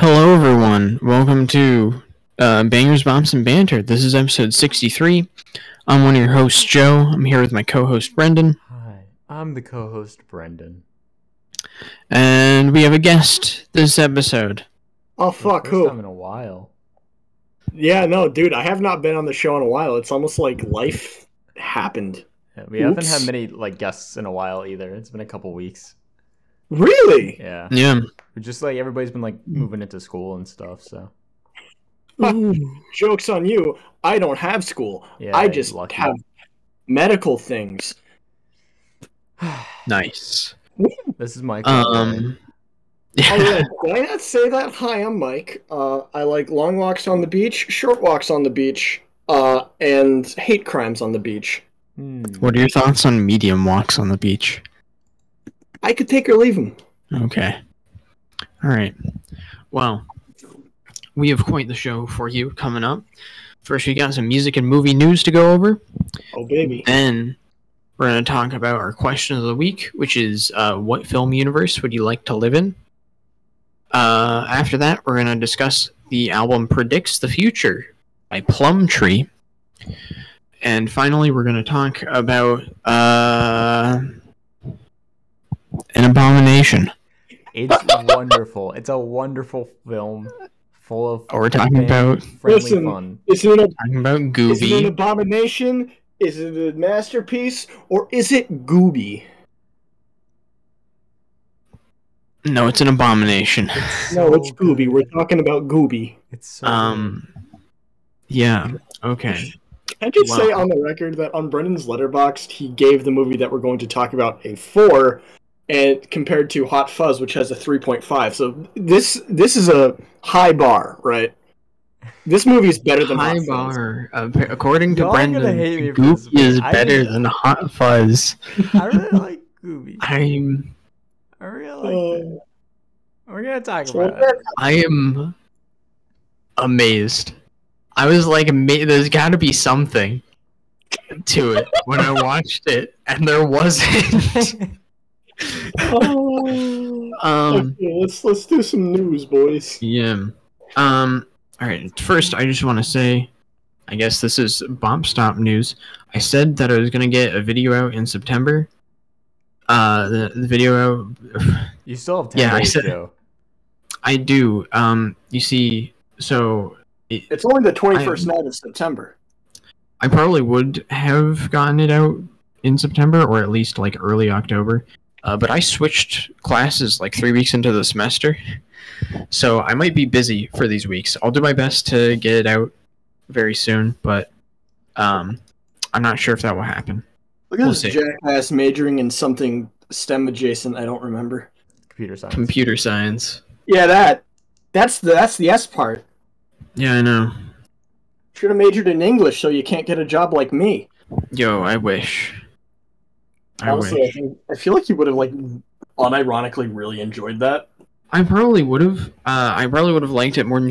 Hello, everyone. Welcome to Bangers, Bops, and Banter. This is episode 63. I'm one of your hosts, Joe. I'm here with my co-host, Brendan. Hi, I'm the co-host, Brendan. And we have a guest this episode. Oh, fuck, First who? time in a while. Yeah, no, dude, I have not been on the show in a while. It's almost like life happened. Yeah, we haven't had many guests in a while either. It's been a couple weeks. Really? Yeah. Yeah. We're just everybody's been moving into school and stuff, so. Joke's on you. I don't have school. Yeah, I just lucky. have medical things. Nice. This is Mike. Oh, yeah. Did I not say that? Hi, I'm Mike. I like long walks on the beach, short walks on the beach, and hate crimes on the beach. What are your thoughts on medium walks on the beach? I could take or leave them. Okay. All right. Well, we have quite the show for you coming up. First, we got some music and movie news to go over. Oh, baby. Then we're going to talk about our question of the week, which is what film universe would you like to live in? After that, we're going to discuss the album Predicts the Future by Plumtree. And finally, we're going to talk about An Abomination. It's wonderful. It's a wonderful film full of We're talking about friendly fun. Is it talking about an Gooby. abomination? Is it a masterpiece? Or is it Gooby? No, it's an abomination. No, it's Gooby. We're talking about Gooby. It's so good. Yeah. Okay. Can I just say on the record that on Brendan's Letterboxd, he gave the movie that we're going to talk about a 4, and compared to Hot Fuzz, which has a 3.5. So this is a high bar, right? This movie is better than High Hot Fuzz. bar. According to Y'all are gonna Brendan, hate me for this, Gooby is but better than Hot Fuzz. I really like Gooby. I really like it. We're gonna talk about it. I am amazed. I was like, there's got to be something to it when I watched it, and there wasn't. Okay, let's do some news, boys. Yeah. All right. First, I just want to say, I guess this is Bop Stop news. I said that I was gonna get a video out in September. The video out. You still have 10 days, Joe. I do. You see, so It's only the 21st night of September. I probably would have gotten it out in September, or at least like early October. But I switched classes like 3 weeks into the semester, so I might be busy for these weeks. I'll do my best to get it out very soon, but I'm not sure if that will happen. Look at this jackass majoring in something STEM adjacent. I don't remember. Computer science. Computer science. Yeah, that's the S part. Yeah, I know. Should have majored in English so you can't get a job like me. Yo, I wish. Honestly, I feel like you would have unironically really enjoyed that. I probably would have. I probably would have liked it more than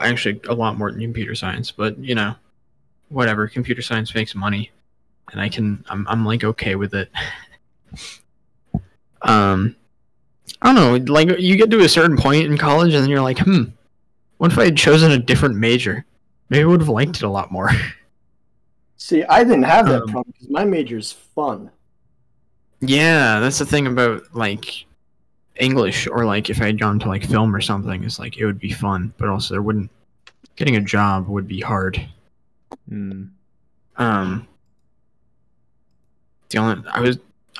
actually a lot more than computer science. But you know, whatever. Computer science makes money, and I'm like okay with it. I don't know. Like you get to a certain point in college, and then you're like, what if I had chosen a different major? Maybe I would have liked it a lot more. See, I didn't have that problem because my major's fun. Yeah, that's the thing about like English, or like if I had gone to like film or something, it's like it would be fun, but also getting a job would be hard. I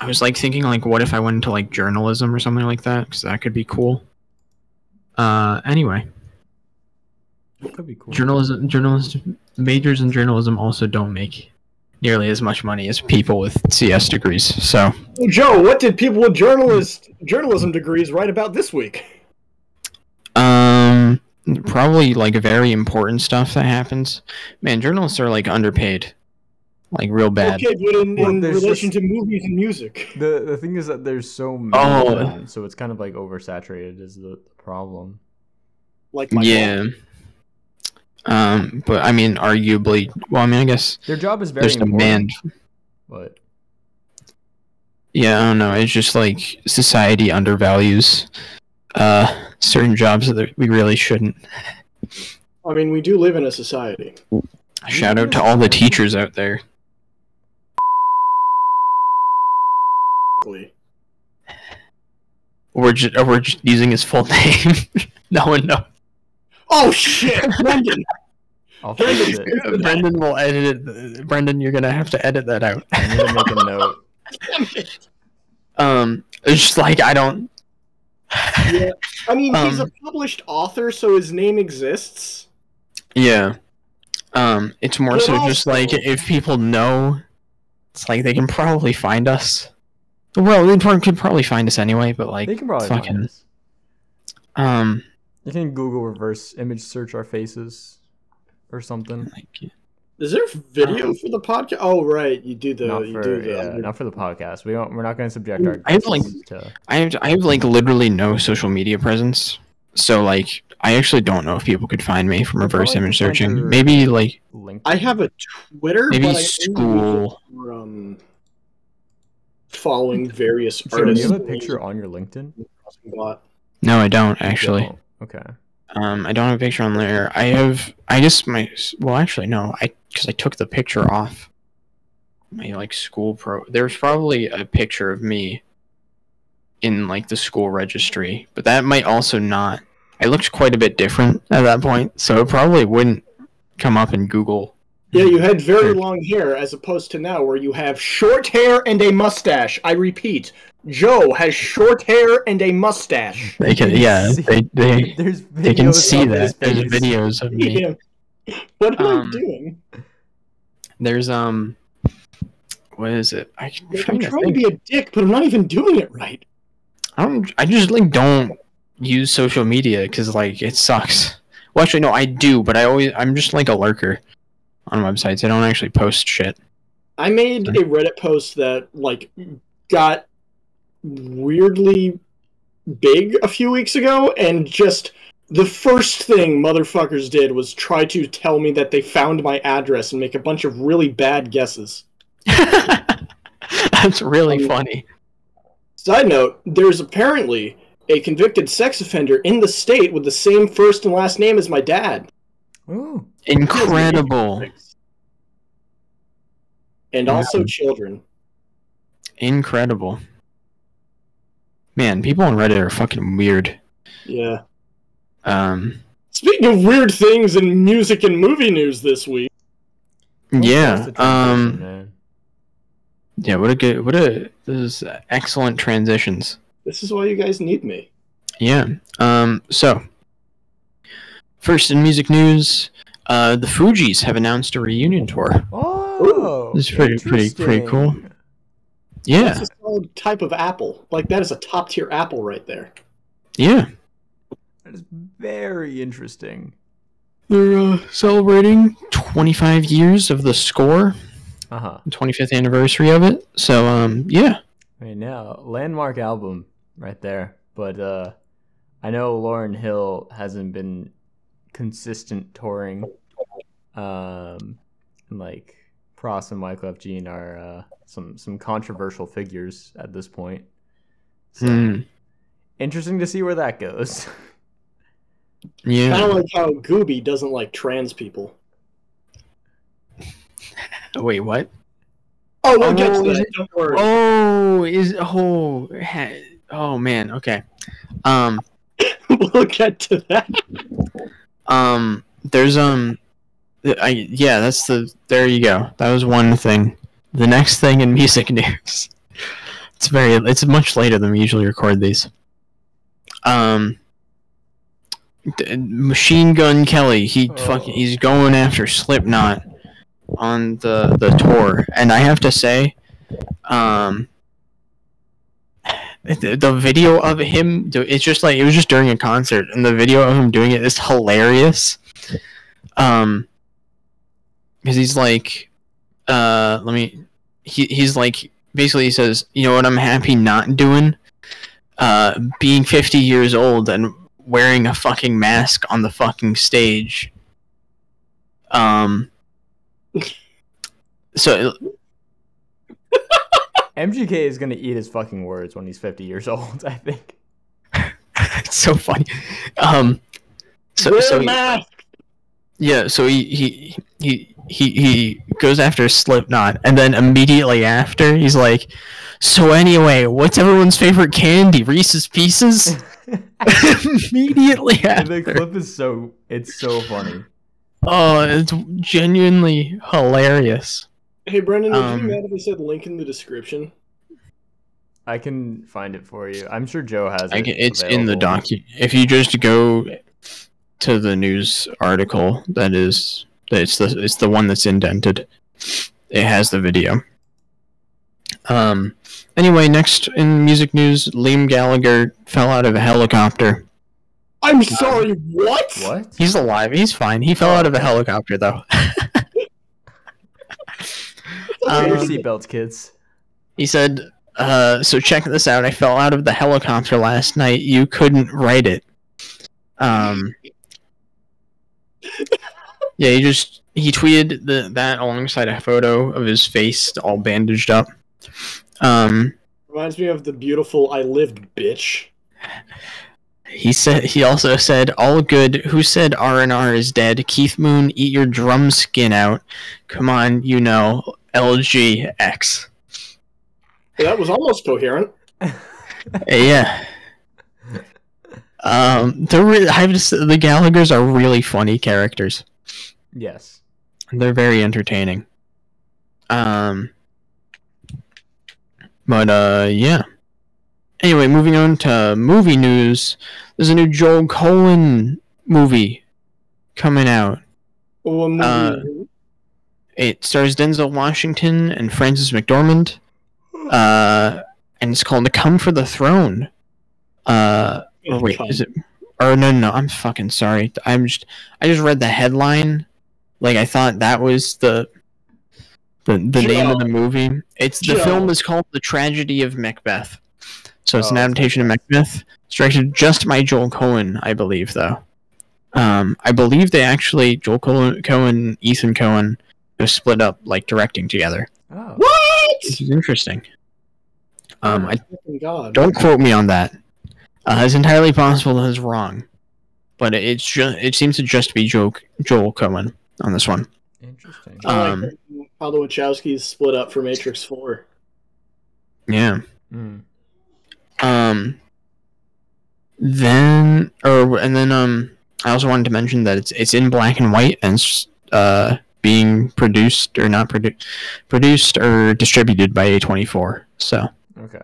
was like thinking like what if I went into like journalism or something like that, because that could be cool. Anyway. That could be cool. Majors in journalism also don't make nearly as much money as people with CS degrees. So, Joe, what did people with journalism degrees write about this week? probably like very important stuff that happens. Man, journalists are like underpaid, like real bad. Okay, but in relation to movies and music, the thing is that there's so many of them, so it's kind of like oversaturated is the problem. Like my mom. But I mean, arguably, well, I mean, I guess their job is very there's important. Demand. But yeah, I don't know. It's just like society undervalues certain jobs that we really shouldn't. I mean, we do live in a society. Shout out to all the teachers out there. We're just using his full name. No one knows. Oh shit, Brendan! I'll fix it. Brendan will edit it. Brendan, you're gonna have to edit that out. I'm gonna make a note. It's just like I don't. Yeah, I mean, he's a published author, so his name exists. Yeah. It's more But so also, just like if people know, it's like they can probably find us. Well, they could probably find us anyway, but like They can probably fucking. find us. You can Google reverse image search our faces or something. Is there video for the podcast? Oh, right, you do the. Not for the podcast. We're not going to subject our. I have like literally no social media presence, so like I actually don't know if people could find me from reverse image searching. Maybe like I have a Twitter. Maybe but school. Following various Do artists. you have a picture on your LinkedIn? No, I don't actually. Oh, okay. I don't have a picture on there. Actually no, because I took the picture off my like school there's probably a picture of me in like the school registry, but that might also not. I looked quite a bit different at that point, so it probably wouldn't come up in Google. Yeah, you had very long hair as opposed to now where you have short hair and a mustache. I repeat, Joe has short hair and a mustache. They can, they can see that. There's videos of me. Yeah. What am I doing? There's what is it? I'm trying to be a dick, but I'm not even doing it right. I just like don't use social media because like it sucks. Well, actually, no, I do, but I'm just like a lurker on websites. I don't actually post shit. I made a Reddit post that like got weirdly big a few weeks ago, and just the first thing motherfuckers did was try to tell me that they found my address and make a bunch of really bad guesses. That's really funny. Side note, there's apparently a convicted sex offender in the state with the same first and last name as my dad. Ooh. Incredible. And also children. Incredible. Man, people on Reddit are fucking weird. Yeah. Speaking of weird things in music and movie news this week. Yeah. Yeah, this is excellent transitions. This is why you guys need me. Yeah. So first in music news, the Fugees have announced a reunion tour. Oh, this is pretty cool. Yeah. That's a solid type of apple. Like, that is a top-tier apple right there. Yeah. That is very interesting. They're celebrating 25 years of the score. 25th anniversary of it. So, yeah. I mean, now, landmark album right there. But I know Lauryn Hill hasn't been consistent touring. And, like, Pross and Wyclef Jean are some controversial figures at this point. So, interesting to see where that goes. Yeah. Kind of like how Gooby doesn't like trans people. Wait, what? Oh, we'll get to that. Don't worry. Oh man. Okay. We'll get to that. There's there you go. That was one thing. The next thing in music news. It's much later than we usually record these. Machine Gun Kelly, he's going after Slipknot on the tour, and I have to say, the video of him, it's just like, it was just during a concert, and the video of him doing it is hilarious. Because he's like, he's like, basically he says, you know what I'm happy not doing? Being 50 years old and wearing a fucking mask on the fucking stage. So MGK is gonna eat his fucking words when he's 50 years old, I think. It's so funny. So he goes after Slipknot, and then immediately after he's like, "So anyway, what's everyone's favorite candy? Reese's Pieces?" Immediately after. The clip is so funny. Oh, it's genuinely hilarious. Hey Brendan, would you be mad if I said link in the description? I can find it for you. I'm sure Joe has it. It's in the docu. If you just go to the news article, it's the one that's indented. It has the video. Anyway, next in music news, Liam Gallagher fell out of a helicopter. I'm sorry, what? What? He's alive. He's fine. He fell out of a helicopter, though. Wear your seatbelts, kids. He said, so check this out. I fell out of the helicopter last night. You couldn't write it. Yeah, he tweeted that alongside a photo of his face all bandaged up. Reminds me of the beautiful "I lived, bitch." He also said, "All good. Who said R&R is dead? Keith Moon, eat your drum skin out. Come on, LGX." That was almost coherent. Yeah. The Gallaghers are really funny characters. Yes. They're very entertaining. Yeah. Anyway, moving on to movie news. There's a new Joel Coen movie coming out. What movie? It stars Denzel Washington and Frances McDormand. And it's called Come for the Throne. Is it? Or no, I'm fucking sorry. I just read the headline. Like, I thought that was the name of the movie. The film is called The Tragedy of MacBeth. So it's an adaptation of Macbeth. It's directed just by Joel Coen, I believe, though. I believe they actually, Joel Coen, Ethan Coen, have split up, like, directing together. Oh. What? Which is interesting. God. Don't quote me on that. It's entirely possible that it's wrong. But it seems to just be Joel Coen on this one. Interesting. How the Wachowskis split up for Matrix 4. Yeah. Mm. Then I also wanted to mention that it's in black and white and it's being produced or distributed by A24. So okay.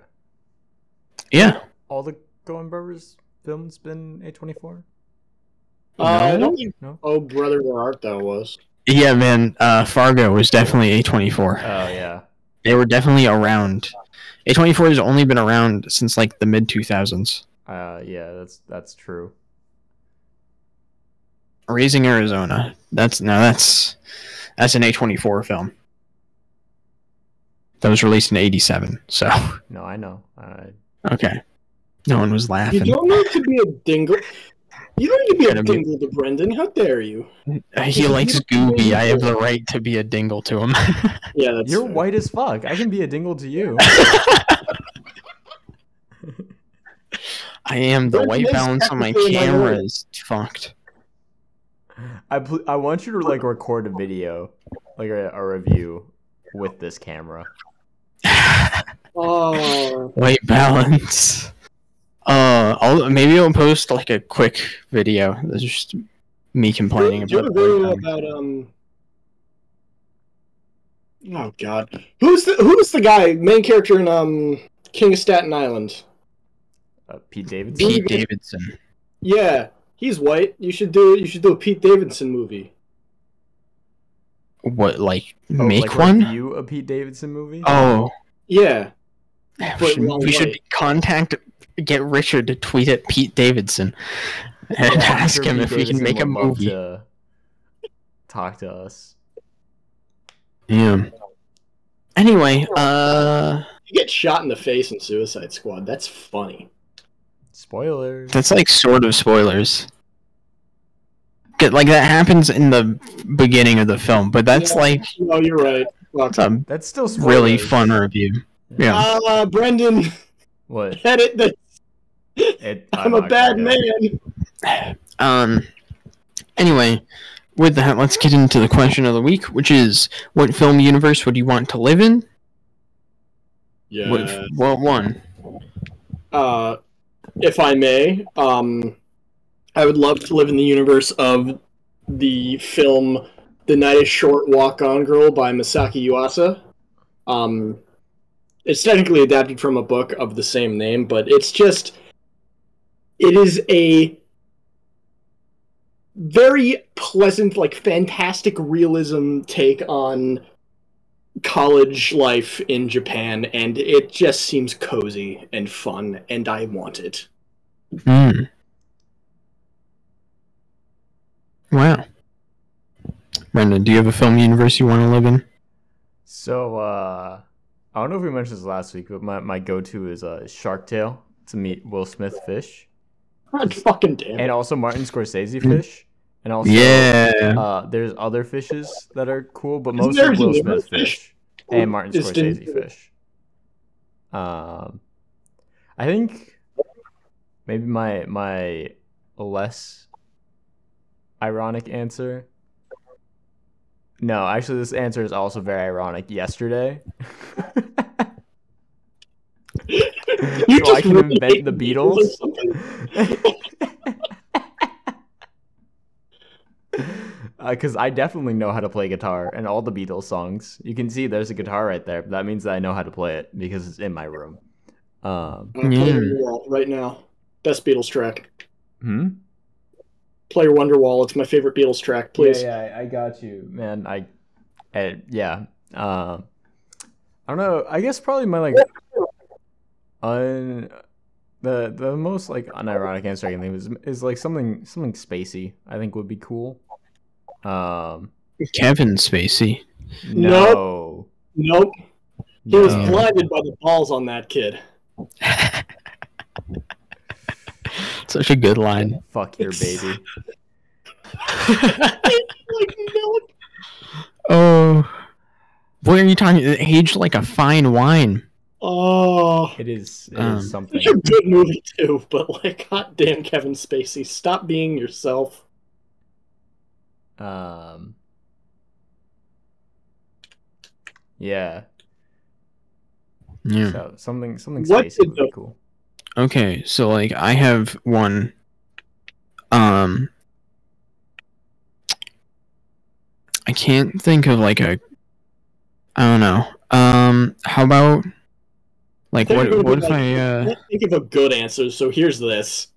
Yeah. All the Coen Brothers films been A24? I don't think. No? Oh, Brother, Where Art Thou was. Yeah, man. Fargo was definitely A24. Oh yeah. They were definitely around. A24 has only been around since like the mid 2000s. Yeah, that's true. Raising Arizona. That's an A24 film. That was released in '87. So. No, I know. Okay. No one was laughing. You don't need to be a dingle. You don't need to be a dingle to Brendan. How dare you? He likes Gooby. I have the right to be a dingle to him. Yeah, that's You're fair. white as fuck. I can be a dingle to you. I am. The white balance on my camera is fucked. I want you to like record a video, like a review with this camera. Oh. White balance. Maybe I'll post like a quick video. That's just me complaining Do you have about. a video about Oh God, who's the guy, main character in King of Staten Island? Pete Davidson. Pete Davidson. Yeah, he's white. You should do a Pete Davidson movie. What, like Oh, make like one? Review a Pete Davidson movie? Oh, Yeah. we should get Richard to tweet at Pete Davidson and Yeah, I'm ask sure him Pete if we can Davidson make a would love movie. to talk to us. Yeah. Anyway, You get shot in the face in Suicide Squad. That's funny. Spoilers. that's like sort of spoilers. Like that happens in the beginning of the film, but that's Yeah. like No, you're right. it's a That's still spoilers. really fun review. Yeah. Brendan, What? edit this. I'm a bad man. Anyway, with that, let's get into the question of the week, which is, what film universe would you want to live in? Yeah. What one? If I may, I would love to live in the universe of the film The Night is Short, Walk On Girl by Masaki Yuasa. It's technically adapted from a book of the same name, but it is a very pleasant, like, fantastic realism take on college life in Japan, and it just seems cozy and fun, and I want it. Wow. Brendan, do you have a film universe you want to live in? So, I don't know if we mentioned this last week, but my go-to is Shark Tale to meet Will Smith fish. God fucking damn it. And also Martin Scorsese fish. And also, there's other fishes that are cool, but mostly Will Smith fish and Martin Scorsese fish. I think maybe my less ironic answer. No, actually, this answer is also very ironic. Yesterday. So I can invent the Beatles. Because I definitely know how to play guitar and all the Beatles songs. You can see there's a guitar right there. That means that I know how to play it because it's in my room. Right now, best Beatles track. Play Wonderwall. It's my favorite Beatles track. Please. Yeah, I got you, man. I don't know. I guess probably my the most like unironic answer I can think is like something spacey. I think would be cool. Kevin Spacey. Nope. He was blinded by the balls on that kid. Such a good line. Fuck your baby. Like milk. Oh, what are you talking? It aged like a fine wine. Oh, it is something. It's a good movie too, but like, goddamn, Kevin Spacey, stop being yourself. Yeah. So something spacey would be cool. Okay, so like I have one. I can't think of like I don't know. How about like what if I can't think of a good answer, so here's this.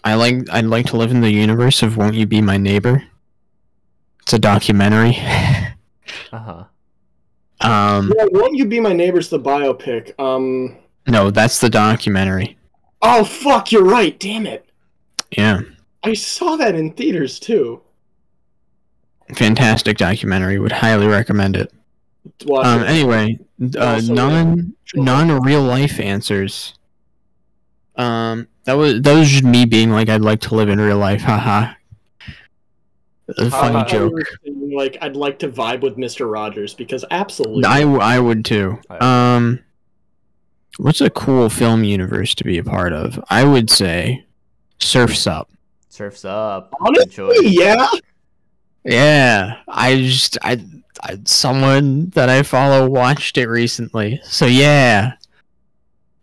I'd like to live in the universe of Won't You Be My Neighbor? It's a documentary. Yeah, Won't You Be My Neighbor's the biopic. No, that's the documentary. Oh fuck, you're right, damn it. Yeah. I saw that in theaters too. Fantastic documentary, would highly recommend it. Anyway, non real life answers. That was just me being like, I'd like to live in real life, haha. A funny joke. Like, I'd like to vibe with Mr. Rogers, because absolutely. I would too. What's a cool film universe to be a part of? I would say Surf's Up. Surf's Up. Honestly, yeah. Yeah, someone that I follow watched it recently, so yeah,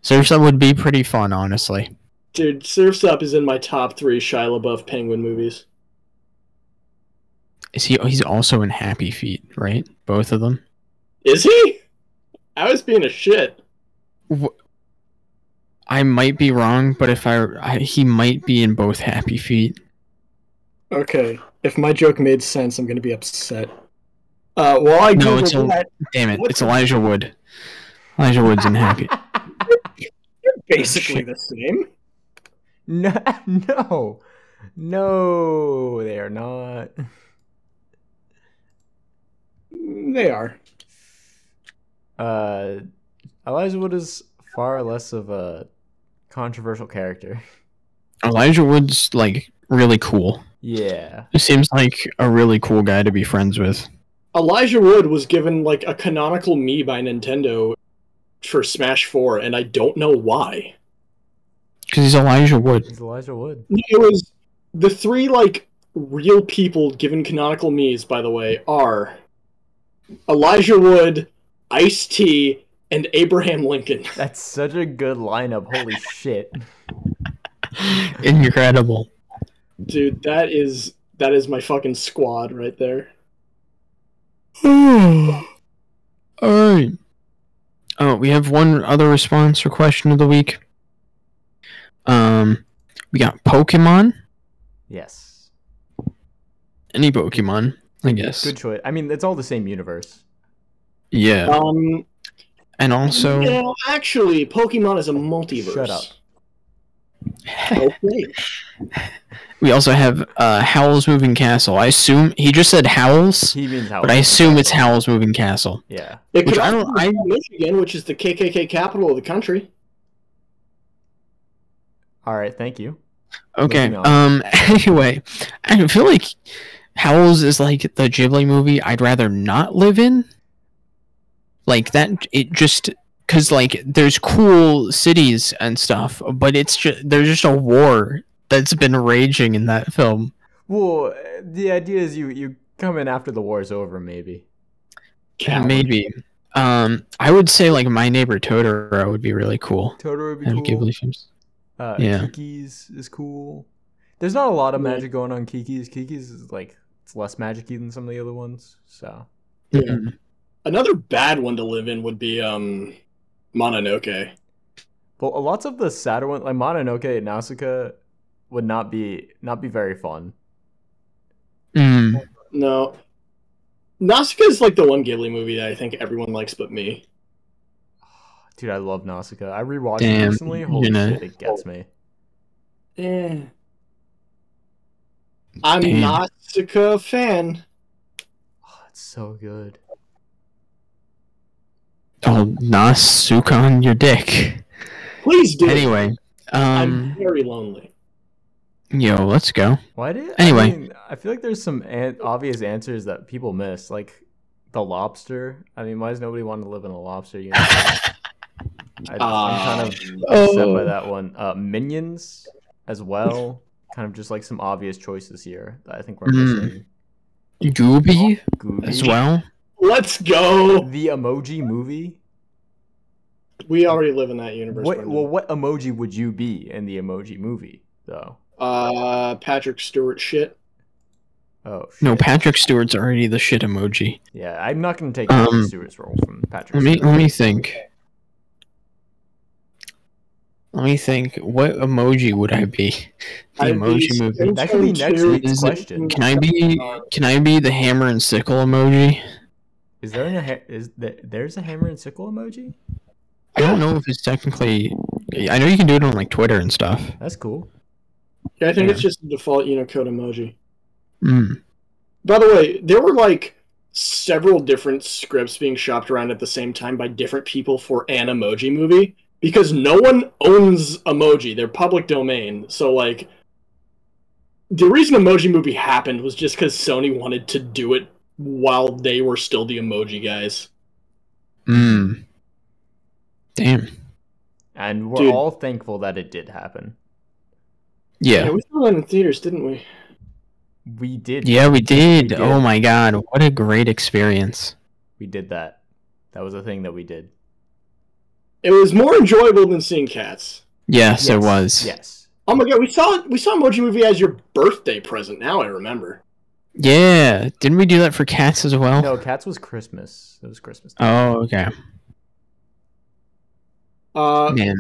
Surf's Up would be pretty fun, honestly. Dude, Surf's Up is in my top 3 Shia LaBeouf Penguin movies. Is he? He's also in Happy Feet, right? Both of them. Is he? I was being a shit. I might be wrong, but if he might be in both Happy Feet. Okay, if my joke made sense, I'm gonna be upset. Well, I no, damn it! It's Elijah Wood. Elijah Wood's in Happy. You're basically the same. No, they are not. They are. Elijah Wood is far less of a controversial character. Elijah Wood's like really cool. Yeah. He seems like a really cool guy to be friends with. Elijah Wood was given like a canonical Mii by Nintendo for Smash 4, and I don't know why. Because he's Elijah Wood. He's Elijah Wood. It was the three like real people given canonical me's, by the way, are Elijah Wood, Ice-T, and Abraham Lincoln. That's such a good lineup. Holy shit. Incredible. Dude, that is my fucking squad right there. Alright. Oh, we have one other response or question of the week. We got Pokemon. Yes. Any Pokemon, I guess. Good choice. I mean, it's all the same universe. Yeah. And also... Yeah, actually, Pokemon is a multiverse. Shut up. Okay. We also have Howl's Moving Castle. I assume... He just said Howl's, He means Howl's. but I assume it's Howl's Moving Castle. Yeah. It Which could I also don't- be Michigan, which is the KKK capital of the country. All right. Thank you. Okay. Moving on. Anyway, I feel like Howl's is like the Ghibli movie I'd rather not live in. Like that, it just because like there's cool cities and stuff, but it's just there's just a war that's been raging in that film. Well, the idea is you come in after the war's over, maybe. Coward. Maybe. I would say like My Neighbor Totoro would be really cool. Totoro would be And cool. Ghibli films. Yeah. Kiki's is cool. There's not a lot of magic going on Kiki's. Kiki's is like it's less magic-y than some of the other ones. So Mhm. Another bad one to live in would be Mononoke. well, lots of the sadder ones like Mononoke and Nausicaa would not be very fun. Mm. No. Nausicaa is like the one Ghibli movie that I think everyone likes but me. Dude, I love Nausicaa. I rewatched it Damn, recently. Holy you know. shit, it gets me. I'm Damn. Nausicaa fan. Oh, it's so good. Oh, Nasuka on your dick. Please do. Anyway, I'm very lonely. yo, let's go. Why did Anyway. I feel like there's some obvious answers that people miss, like the lobster. I mean, why does nobody want to live in a lobster universe? I'm kind of upset by that one. Minions as well. Kind of just like some obvious choices here that I think we're missing. Gooby Gooby. as well. Let's go. The Emoji Movie. We already live in that universe. What? Brendan. Well, what emoji would you be in the Emoji Movie, though? Patrick Stewart shit. Oh, shit. No, Patrick Stewart's already the shit emoji. Yeah, I'm not going to take Patrick Stewart's role from Patrick Stewart. Let me think. Let me think. What emoji would I be? The I'd emoji be movie. That could be next Two. week's Is it- question. Can I be the hammer and sickle emoji? Is there there's a hammer and sickle emoji? I don't know if it's technically. I know you can do it on like Twitter and stuff. That's cool. Yeah, I think Yeah. it's just the default Unicode emoji. Mm. By the way, there were like several different scripts being shopped around at the same time by different people for an emoji movie because no one owns emoji. They're public domain. So like the reason Emoji Movie happened was just because Sony wanted to do it while they were still the emoji guys. Mm. Damn. And we're Dude. all thankful that it did happen. Yeah. We saw that in theaters, didn't we? We did. Yeah, we did. We did. Oh my god, what a great experience. We did that. That was a thing that we did. It was more enjoyable than seeing Cats. Yes, it was. Yes. Oh my god, we saw Emoji Movie as your birthday present. Now I remember. Yeah. Didn't we do that for Cats as well? No, Cats was Christmas. It was Christmas. Oh, okay. Man,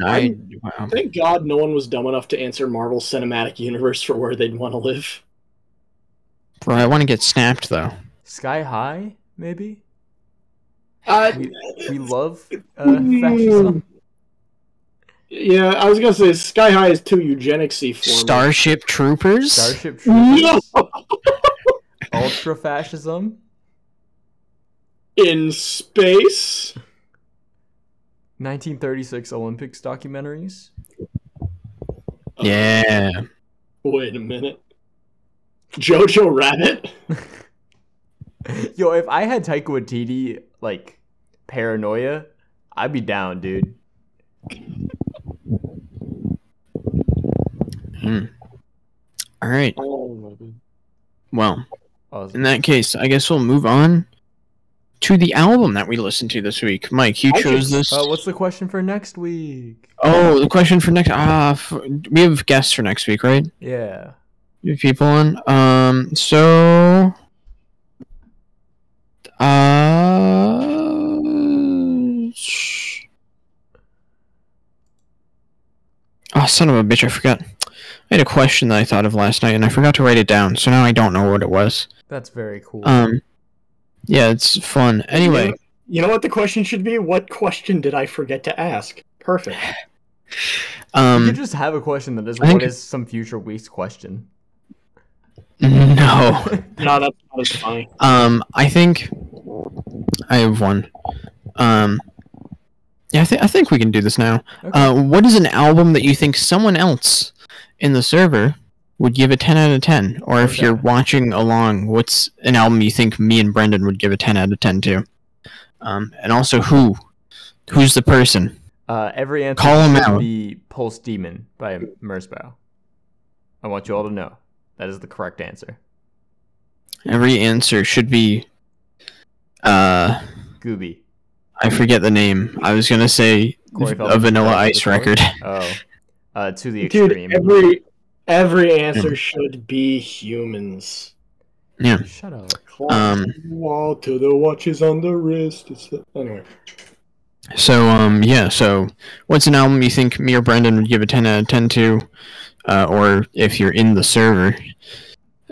wow. Thank God no one was dumb enough to answer Marvel's Cinematic Universe for where they'd want to live. Bro, I want to get snapped though. Sky High, maybe? Uh, We love fascism. yeah, I was gonna say Sky High is too eugenicsy for me. Starship Troopers? Starship Troopers. No! Ultra fascism. In space? 1936 Olympics documentaries. Yeah. Wait a minute. Jojo Rabbit? Yo, if I had Taika Waititi, like, paranoia, I'd be down, dude. All right. Oh, Well, Awesome. in that case, I guess we'll move on to the album that we listened to this week. Mike, you chose this. What's the question for next week? Oh, the question for next. We have guests for next week, right? Yeah. You have people on. So. Oh, son of a bitch! I forgot. I had a question that I thought of last night, and I forgot to write it down. So now I don't know what it was. That's very cool. Yeah, it's fun. Anyway, you know what the question should be? What question did I forget to ask? Perfect. You could just have a question that is, what is some future week's question? No. No, that's not as funny. I think I have one. Yeah, I think we can do this now. Okay. What is an album that you think someone else in the server would give a 10 out of 10? Or if you're watching along, what's an album you think me and Brendan would give a 10 out of 10 to? And also, who's the person? Every answer Call him should out. be Pulse Demon by Merzbow. I want you all to know that is the correct answer. Every answer should be Gooby. I forget the name. I was gonna say a Vanilla Ice record. Oh, To the Extreme. Dude, every answer should be Humans. Yeah. Shut up. Wall to the watches on the wrist. Anyway. So what's an album you think me or Brendan would give a 10 out of 10 to? Or if you're in the server,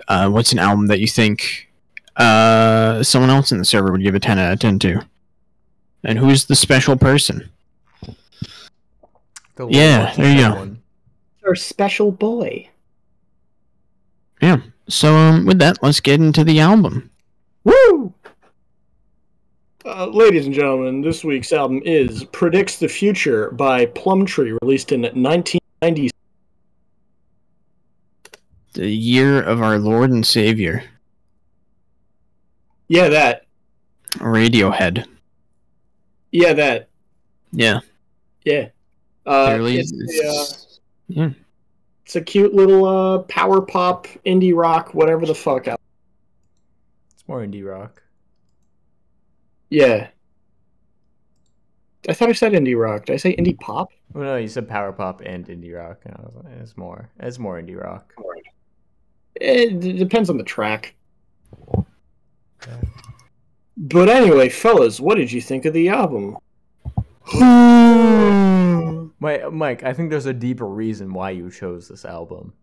what's an album that you think someone else in the server would give a 10 out of 10 to? And who's the special person? Yeah, there you go. Our special boy. Yeah. So with that, let's get into the album. Woo! Ladies and gentlemen, this week's album is Predicts the Future by Plumtree, released in 1990. The year of our Lord and Savior. Yeah, that. Radiohead. Yeah, that. Yeah. Yeah. It's a cute little power pop, indie rock, whatever the fuck. It's more indie rock. Yeah. I thought I said indie rock. Did I say indie pop? Well, no, you said power pop and indie rock. And I was like, it's more indie rock. It depends on the track. Yeah. But anyway, fellas, what did you think of the album? Wait, Mike, I think there's a deeper reason why you chose this album.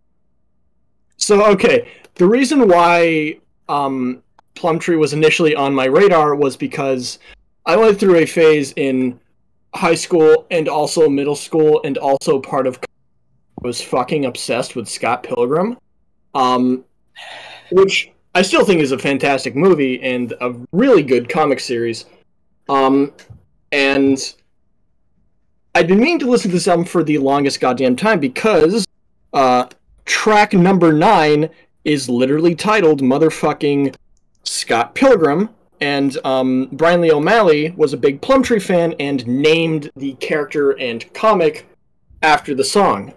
So, okay, the reason why Plumtree was initially on my radar was because I went through a phase in high school and also middle school and also part of was fucking obsessed with Scott Pilgrim, which I still think is a fantastic movie and a really good comic series. And I'd been meaning to listen to this album for the longest goddamn time because track number 9 is literally titled motherfucking Scott Pilgrim, and Brian Lee O'Malley was a big Plumtree fan and named the character and comic after the song.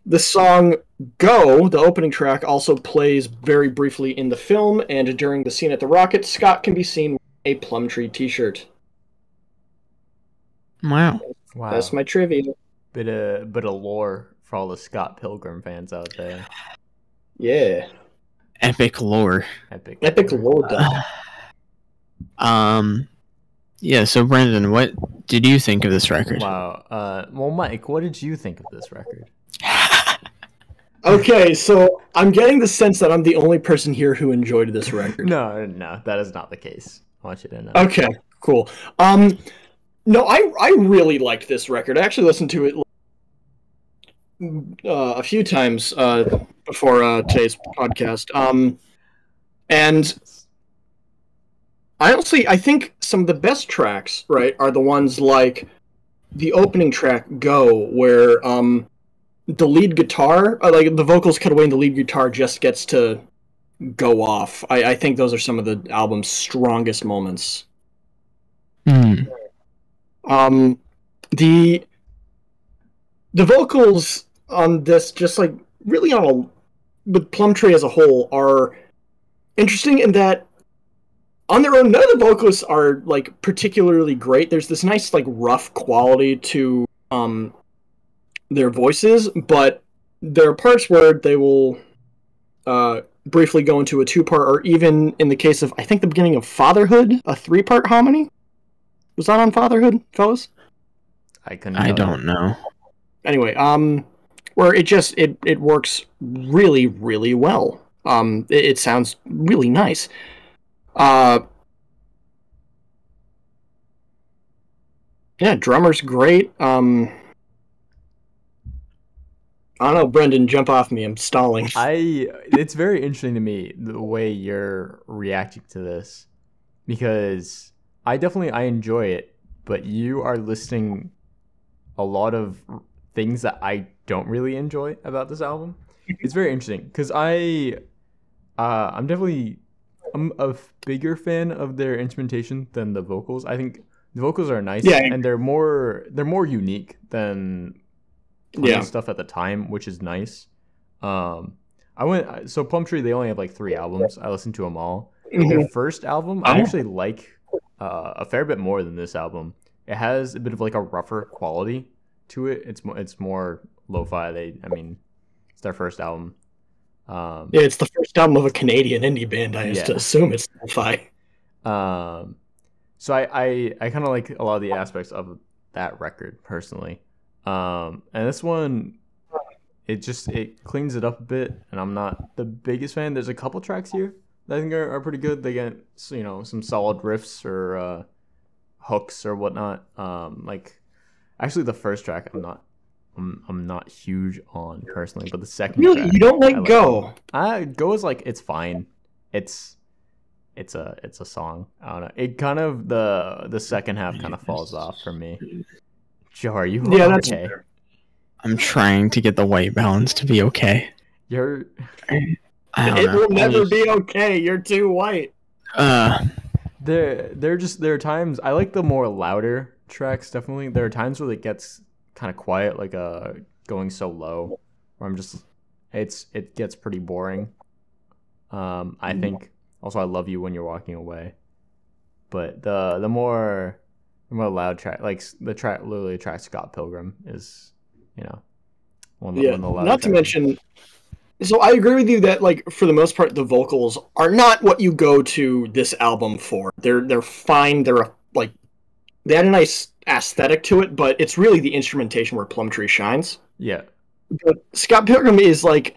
The song Go, the opening track, also plays very briefly in the film, and during the scene at the Rocket, Scott can be seen with a Plumtree t-shirt. Wow. That's my trivia. Bit of lore for all the Scott Pilgrim fans out there. Yeah. Epic lore. Epic lore. Yeah, so Brendan, what did you think of this record? Wow. Well, Mike, what did you think of this record? Okay, so I'm getting the sense that I'm the only person here who enjoyed this record. No, that is not the case. I want you to know. Okay, cool. No, I really liked this record. I actually listened to it a few times before today's podcast. And I think some of the best tracks, right, are the ones like the opening track, Go, where the lead guitar, like the vocals cut away and the lead guitar just gets to go off. I think those are some of the album's strongest moments. The vocals on this, just like really with Plumtree as a whole, are interesting in that on their own, none of the vocalists are like particularly great. There's this nice like rough quality to their voices, but there are parts where they will briefly go into a 2-part, or even in the case of, I think, the beginning of Fatherhood, a 3-part harmony. Was that on Fatherhood, fellas? I don't know. Anyway, where it works really, really well. It sounds really nice. Yeah, drummer's great. I don't know, Brendan, jump off me. I'm stalling. It's very interesting to me the way you're reacting to this, because I enjoy it, but you are listing a lot of things that I don't really enjoy about this album. It's very interesting because I'm a bigger fan of their instrumentation than the vocals. I think the vocals are nice, and they're more unique than stuff at the time, which is nice. So Plumtree, they only have like 3 albums. I listened to them all. Their first album, I actually like a fair bit more than this album. It has a bit of like a rougher quality to it. It's more lo-fi. It's their first album. Yeah, it's the first album of a Canadian indie band. I used to assume it's lo-fi. So I kind of like a lot of the aspects of that record personally. And this one, it cleans it up a bit, and I'm not the biggest fan. There's a couple tracks here that I think are pretty good. They get some solid riffs or hooks or whatnot. Like actually the first track I'm not huge on personally, but the second track, you don't like Go. Go is like, it's fine. It's a song. I don't know. It kind of the second half kind of falls off for me. Joe, are you okay? That's fair. I'm trying to get the white balance to be okay. It will never be okay. You're too white. There are times I like the more louder tracks. Definitely, there are times where it gets kind of quiet, like going so low, where it gets pretty boring. I think also I Love You When You're Walking Away, but the more loud track, like the track literally track Scott Pilgrim is, one of the louder not to tracks. mention, so I agree with you that like for the most part the vocals are not what you go to this album for. They're fine. They had a nice aesthetic to it, but it's really the instrumentation where Plumtree shines. Yeah. But Scott Pilgrim is like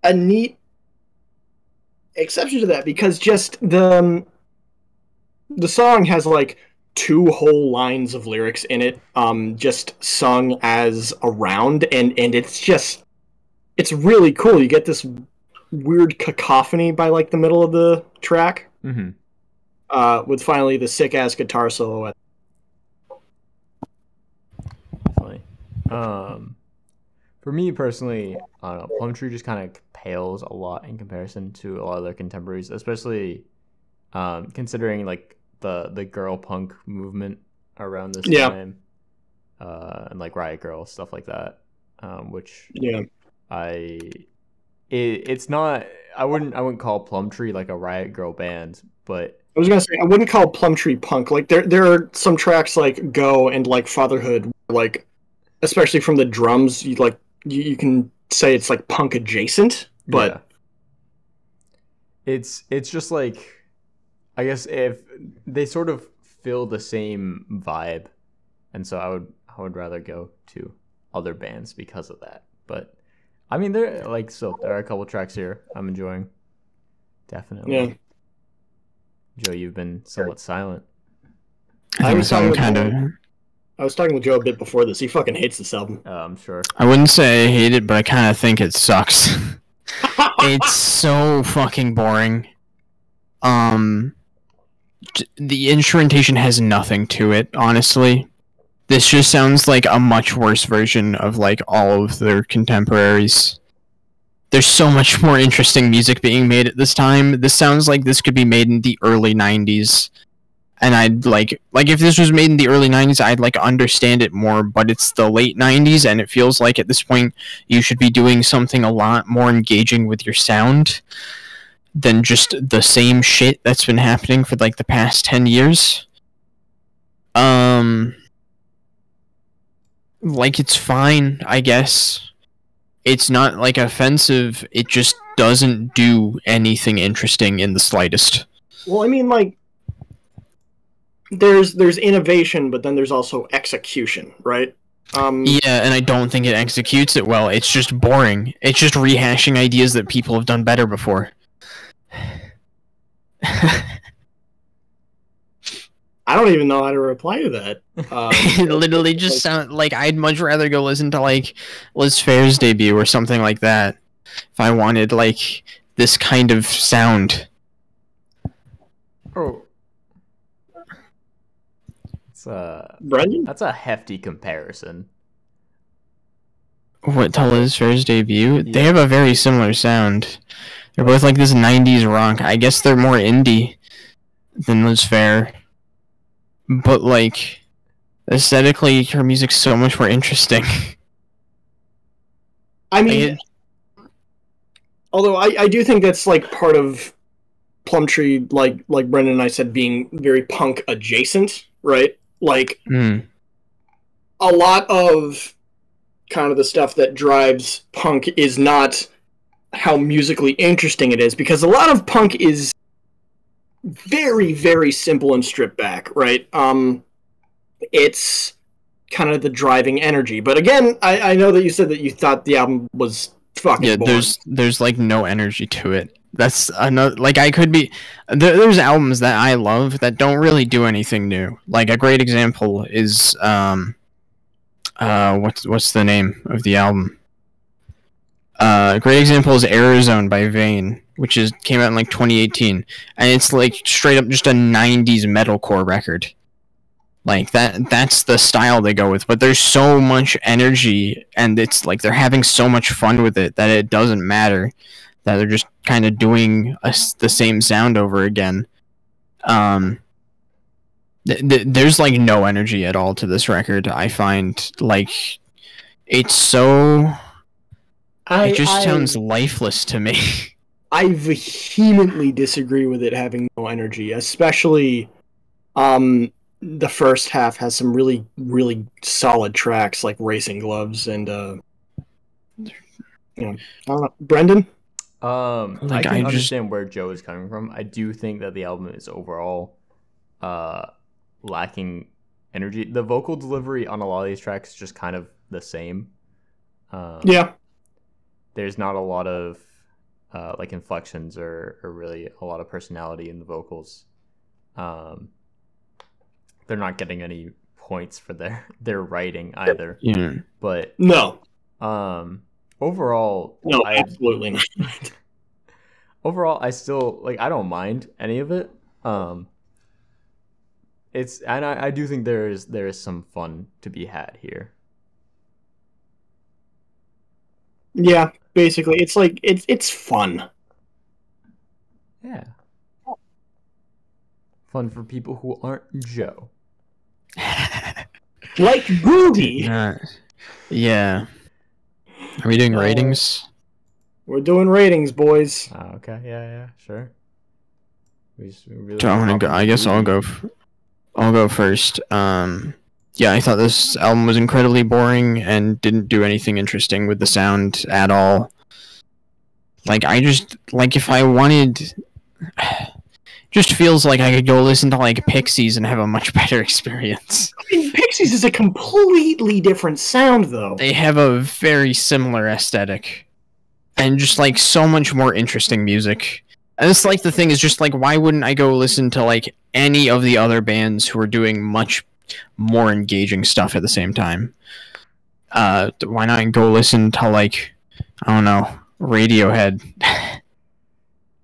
a neat exception to that, because just the song has like 2 whole lines of lyrics in it, just sung as a round, and it's really cool. You get this weird cacophony by like the middle of the track. Mm-hmm. With finally the sick ass guitar solo at. Definitely. For me personally, I don't know, Plumtree just kind of pales a lot in comparison to a lot of their contemporaries, especially considering like the girl punk movement around this time, and like Riot Girl, stuff like that, which it's not. I wouldn't call Plumtree like a Riot Girl band, but I was gonna say I wouldn't call Plumtree punk. Like there are some tracks like Go and like Fatherhood, like especially from the drums, you can say it's like punk adjacent, but it's just like, I guess if they sort of feel the same vibe, and so I would rather go to other bands because of that. But I mean, there are a couple tracks here I'm enjoying, definitely. Yeah. Joe, you've been somewhat silent. I was talking with Joe a bit before this. He fucking hates this album. I'm sure. I wouldn't say I hate it, but I kind of think it sucks. It's so fucking boring. The instrumentation has nothing to it, honestly. This just sounds like a much worse version of like all of their contemporaries. There's so much more interesting music being made at this time. This sounds like this could be made in the early 90s and I'd like if this was made in the early 90s, I'd like understand it more, but it's the late 90s, and it feels like at this point you should be doing something a lot more engaging with your sound than just the same shit that's been happening for like the past 10 years. Like, it's fine, I guess. It's not like offensive, it just doesn't do anything interesting in the slightest. Well, I mean, like, there's innovation, but then there's also execution, right? Yeah, and I don't think it executes it well. It's just boring. It's just rehashing ideas that people have done better before. I don't even know how to reply to that. It literally just sound like I'd much rather go listen to like Liz Phair's debut or something like that if I wanted like this kind of sound. Oh, Brendan? That's a hefty comparison. What, to Liz Phair's debut? Yeah. They have a very similar sound. They're both like this 90s rock. I guess they're more indie than Liz Phair. But, like, aesthetically, her music's so much more interesting. I mean, although I do think that's, like, part of Plumtree, like Brendan and I said, being very punk adjacent, right? Like, a lot of kind of the stuff that drives punk is not how musically interesting it is, because a lot of punk is very, very simple and stripped back, right? It's kind of the driving energy. But again, I know that you said that you thought the album was fucking boring. there's like no energy to it. That's another, like, I could be there's albums that I love that don't really do anything new. Like, a great example is what's the name of the album? A great example is Arizona by Vane, which came out in like 2018, and it's like straight up just a 90s metalcore record. Like, that's the style they go with, but there's so much energy, and it's like they're having so much fun with it that it doesn't matter that they're just kind of doing the same sound over again. There's like no energy at all to this record. I find, like, it's so it just sounds lifeless to me. I vehemently disagree with it having no energy, especially the first half has some really, really solid tracks like Racing Gloves and I don't know. Brendan? I can understand where Joe is coming from. I do think that the album is overall lacking energy. The vocal delivery on a lot of these tracks is just kind of the same. Yeah. There's not a lot of like inflections or really a lot of personality in the vocals. They're not getting any points for their writing either. Yeah. But no. Overall, no, absolutely not. Overall, I still like. I don't mind any of it. I do think there is some fun to be had here. Yeah, basically, it's like it's fun. Yeah, fun for people who aren't Joe. Like Gooby. Yeah. Are we doing ratings? We're doing ratings, boys. Okay, yeah, sure. I guess I'll go first. Yeah, I thought this album was incredibly boring and didn't do anything interesting with the sound at all. Like, if I wanted, just feels like I could go listen to like Pixies and have a much better experience. I mean, Pixies is a completely different sound, though. They have a very similar aesthetic, and just like so much more interesting music. And it's like the thing is just like, why wouldn't I go listen to like any of the other bands who are doing much more engaging stuff at the same time? Why not go listen to like, I don't know, Radiohead?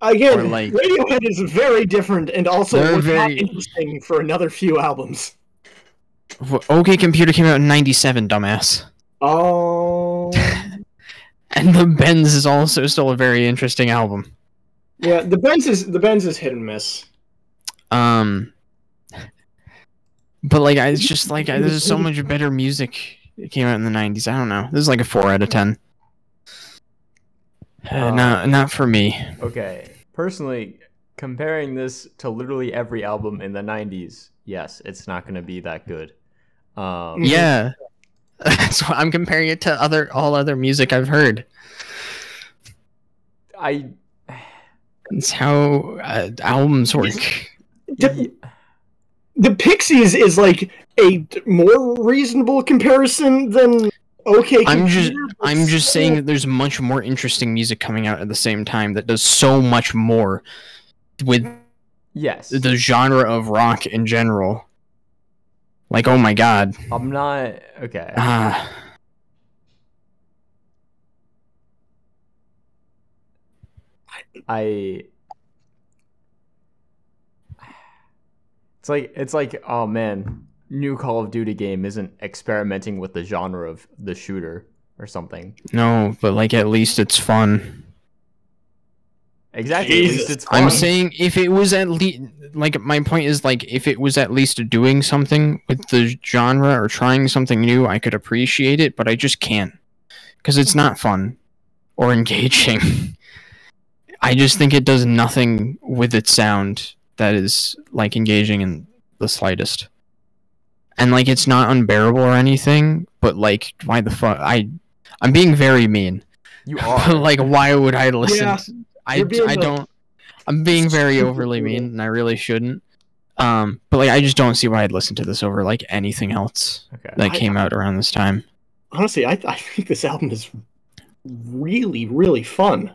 Again, like, Radiohead is very different and also very interesting for another few albums. OK Computer came out in '97, dumbass. Oh. And The Bends is also still a very interesting album. Yeah, the Bends is hit and miss. But like, it's just like there's so much better music that came out in the '90s. I don't know. This is like a 4 out of 10. Not for me. Okay, personally, comparing this to literally every album in the '90s, yes, it's not going to be that good. Yeah, that's why I'm comparing it to all other music I've heard. It's how albums work. The Pixies is like a more reasonable comparison than OK Computer. I'm just saying that there's much more interesting music coming out at the same time that does so much more with the genre of rock in general. Like, oh my god. I'm not okay. It's like oh man, new Call of Duty game isn't experimenting with the genre of the shooter or something. No, but like at least it's fun. Exactly. At least it's fun. I'm saying if it was at least like my point is like if it was at least doing something with the genre or trying something new, I could appreciate it, but I just can't because it's not fun or engaging. I just think it does nothing with its sound that is like engaging in the slightest. And like it's not unbearable or anything, but like why the fuck I'm being very mean. You are. Like why would I listen? Yeah, I don't. I'm being very overly mean, and I really shouldn't. But like I just don't see why I'd listen to this over like anything else that came out around this time. Honestly, I think this album is really, really fun.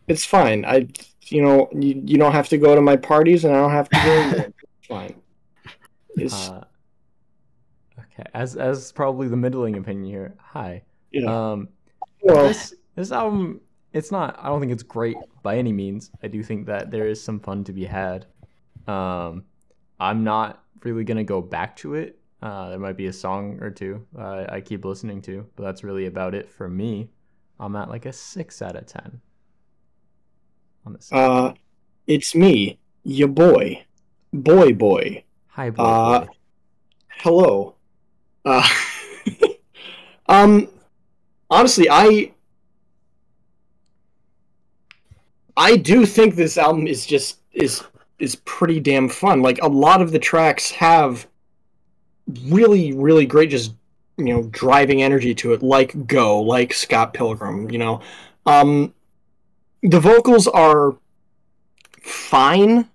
It's fine. You don't have to go to my parties, and I don't have to go. It's fine. Okay, as probably the middling opinion here. Hi. Yeah. Well, this album, it's not. I don't think it's great by any means. I do think that there is some fun to be had. I'm not really gonna go back to it. There might be a song or two I keep listening to, but that's really about it for me. I'm at like a 6 out of 10. On this. It's me, your boy. Boy. Hi, boy. Hello. Honestly, I do think this album is pretty damn fun. Like a lot of the tracks have really, really great just driving energy to it, like Go, like Scott Pilgrim, the vocals are fine.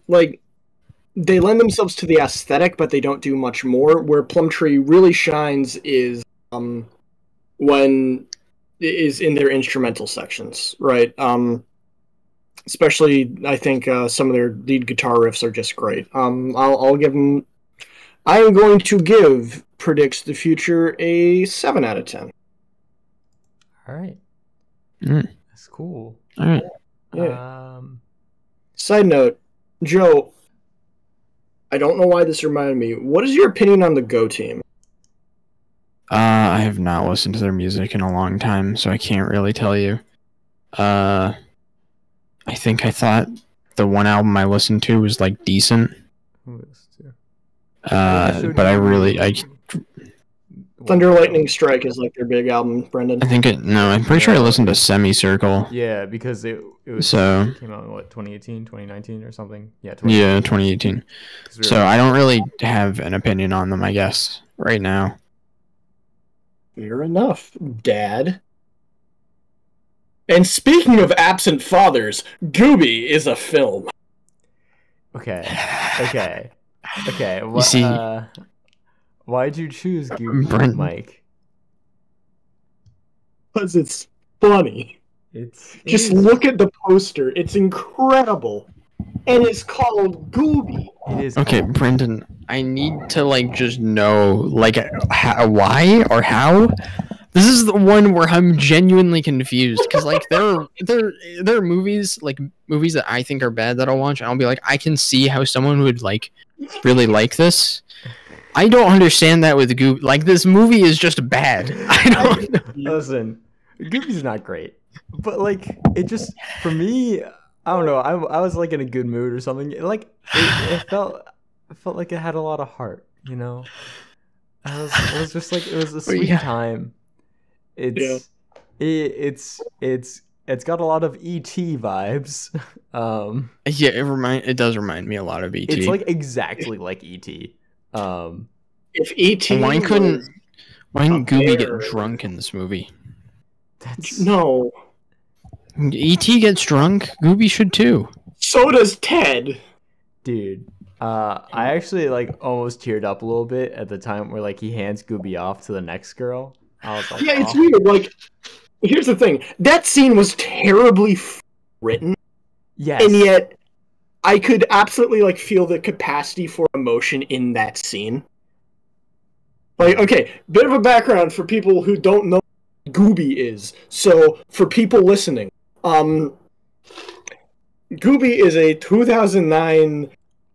Like they lend themselves to the aesthetic, but they don't do much more. Where Plumtree really shines is when it is in their instrumental sections, right? Especially, I think some of their lead guitar riffs are just great. I'll give them. I am going to give Predicts the Future a 7 out of 10. All right. That's cool. All right. Yeah. Side note, Joe, I don't know why this reminded me. What is your opinion on the Go team? I have not listened to their music in a long time, so I can't really tell you. I think I thought the one album I listened to was like decent. But I Thunder Lightning Strike is like their big album, Brendan. I'm pretty sure I listened to Semicircle. Yeah, because it was came out in 2018, 2019 or something. Yeah, 2018. So I don't really have an opinion on them, I guess, right now. Fair enough, Dad. And speaking of absent fathers, Gooby is a film. Okay. You see, why'd you choose Gooby, Mike? Because it's funny. Just look at the poster. It's incredible. And it's called Gooby. It is. Okay, Brendan, I need to just know why or how. This is the one where I'm genuinely confused because there are movies that I think are bad that I'll watch and I'll be like, I can see how someone would really like this. I don't understand that with Gooby. Like, this movie is just bad. I don't know. Listen, Gooby's not great, but it just, for me, I don't know. I was like in a good mood or something. Like it felt like it had a lot of heart. You know, it was just like it was a sweet time. It's it's got a lot of E.T. vibes. Yeah, it does remind me a lot of E.T. It's like exactly like E.T. If E.T. Why couldn't Gooby bear- get drunk in this movie? No. E.T. gets drunk. Gooby should too. So does Ted. Dude, I actually like almost teared up a little bit at the time where like he hands Gooby off to the next girl. I was like, Yeah, it's weird. Like, here's the thing: that scene was terribly written, yes, and yet I could absolutely like feel the capacity for emotion in that scene. Like, okay, bit of a background for people who don't know what Gooby is. So, for people listening, Gooby is a 2009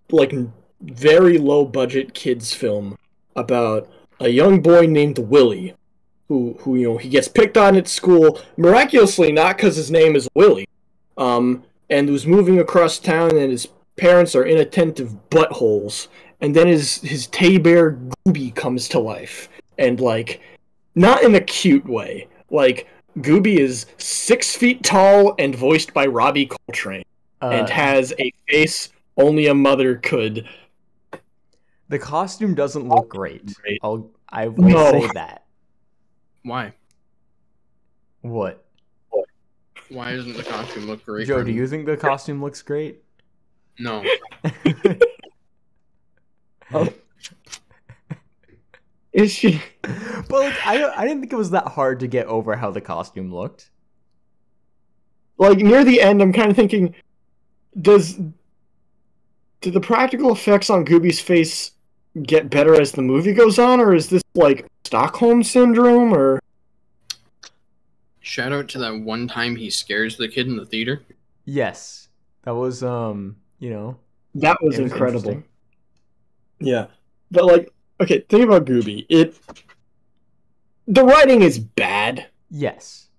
like very low budget kids film about a young boy named Willie who you know he gets picked on at school miraculously not because his name is Willie and who's moving across town and his parents are inattentive buttholes and then his teddy bear Gooby comes to life and like not in a cute way like Gooby is 6 feet tall and voiced by Robbie Coltrane and has a face only a mother could. The costume doesn't look great. I will say that. Why? What? Why doesn't the costume look great? Joe, do you think the costume looks great? No. Oh. Is she? But like, I didn't think it was that hard to get over how the costume looked. Like near the end, I'm kind of thinking, do the practical effects on Gooby's face get better as the movie goes on, or is this like Stockholm syndrome? Or shout out to that one time he scares the kid in the theater. Yes, that was you know, that was incredible. Yeah, but like, okay, think about Gooby. The writing is bad. Yes,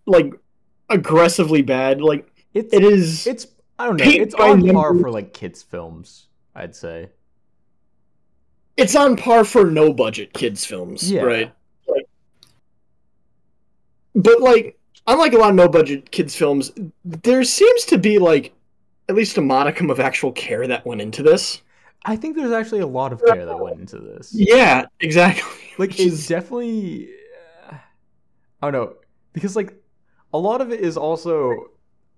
like aggressively bad. Like it's I don't know. It's on par for like kids films, I'd say. It's on par for no budget kids films, right? Like, but like, unlike a lot of no budget kids films, there seems to be like at least a modicum of actual care that went into this. I think there's actually a lot of care that went into this. Yeah, exactly. Like it's definitely, I don't know, because like a lot of it is also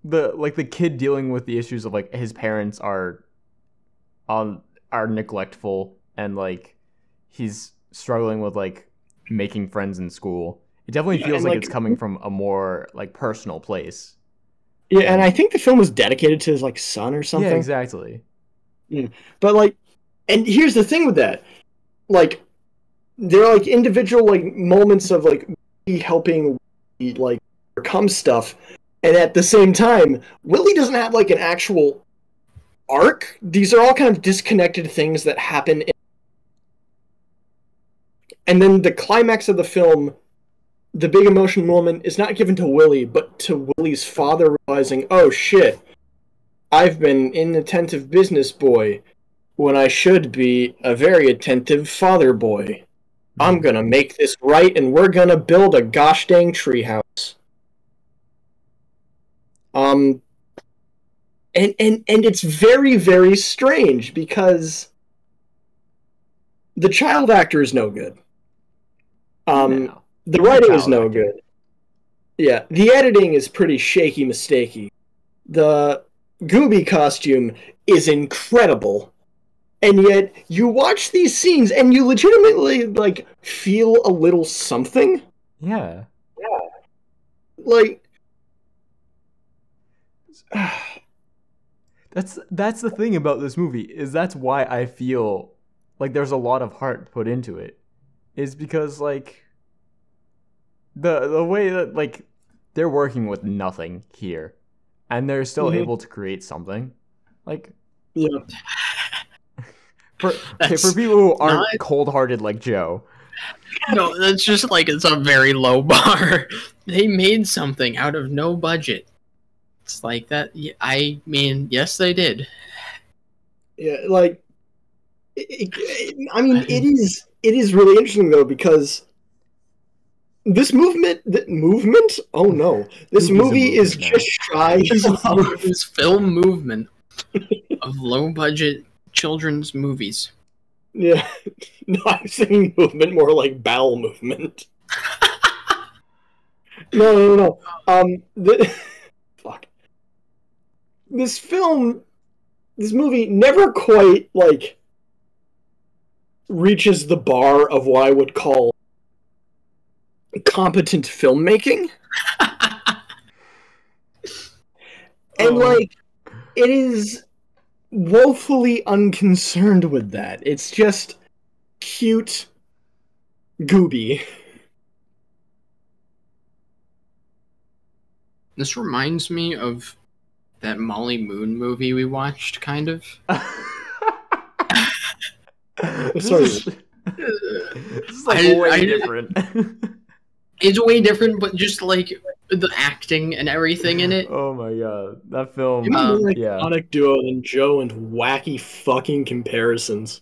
the kid dealing with the issues of like his parents are neglectful and like he's struggling with like making friends in school. It definitely feels like it's coming from a more like personal place. Yeah, and I think the film was dedicated to his like son or something. Yeah, exactly. But like, and here's the thing with that, like, there are like individual like moments of like helping like overcome stuff. And at the same time, Willie doesn't have, like, an actual arc. These are all kind of disconnected things that happen. And then the climax of the film, the big emotional moment, is not given to Willie, but to Willie's father realizing, oh shit, I've been an inattentive business boy when I should be a very attentive father boy. I'm gonna make this right, and we're gonna build a gosh dang treehouse. And it's very, very strange because the child actor is no good. The writing is no good. Yeah, the editing is pretty shaky, mistakey. The Gooby costume is incredible. And yet, you watch these scenes and you legitimately, like, feel a little something. Yeah. Yeah. Like... That's the thing about this movie, is that's why I feel like there's a lot of heart put into it. Is because, like, the way that, like, they're working with nothing here. And they're still able to create something. Like... Yeah. For people who aren't cold-hearted like Joe. No, that's just like it's a very low bar. They made something out of no budget. It's like that. I mean, yes, they did. Yeah, like, I mean, it is really interesting though, because this movement. Oh no, this Gooby's a movie is movement now. just shy of This film movement of low-budget children's movies. yeah. No, I'm saying movement more like bowel movement. No. Fuck. This movie never quite like reaches the bar of what I would call competent filmmaking. And like, it is woefully unconcerned with that. It's just cute Gooby. This reminds me of that Molly Moon movie we watched, kind of. Sorry. This is like way different. It's way different, but just like the acting and everything in it. Oh my god, that film. Even more yeah. iconic duo than Joe and wacky fucking comparisons.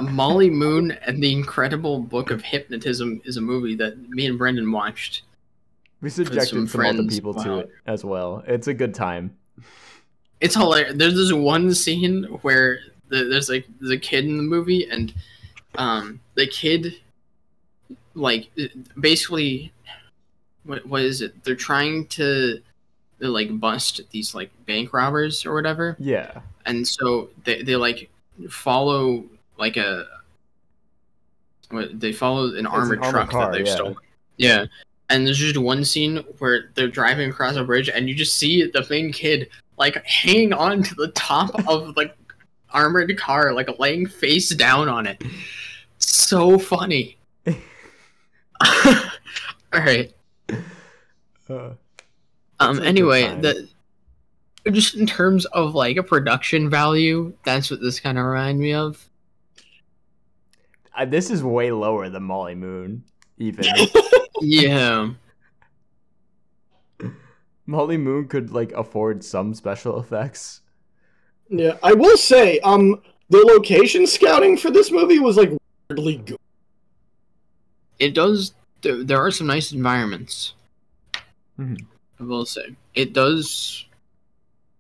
Molly Moon and the Incredible Book of Hypnotism is a movie that me and Brendan watched. We subjected some other friends. people to it as well. It's a good time. It's hilarious. There's this one scene where there's a kid in the movie, and the kid, like, basically, what is it? They're trying to like bust these like bank robbers or whatever. Yeah. And so they like follow like they follow an armored truck car, that they've yeah. stolen. Yeah. And there's just one scene where they're driving across a bridge, and you just see the main kid like hanging on to the top of the armored car, like laying face down on it. So funny. All right. Anyway, just in terms of like a production value, that's what this kind of reminded me of. This is way lower than Molly Moon, even. Yeah. Molly Moon could like afford some special effects. Yeah, I will say, the location scouting for this movie was like weirdly good. It does. There are some nice environments. Mm-hmm. I will say it does.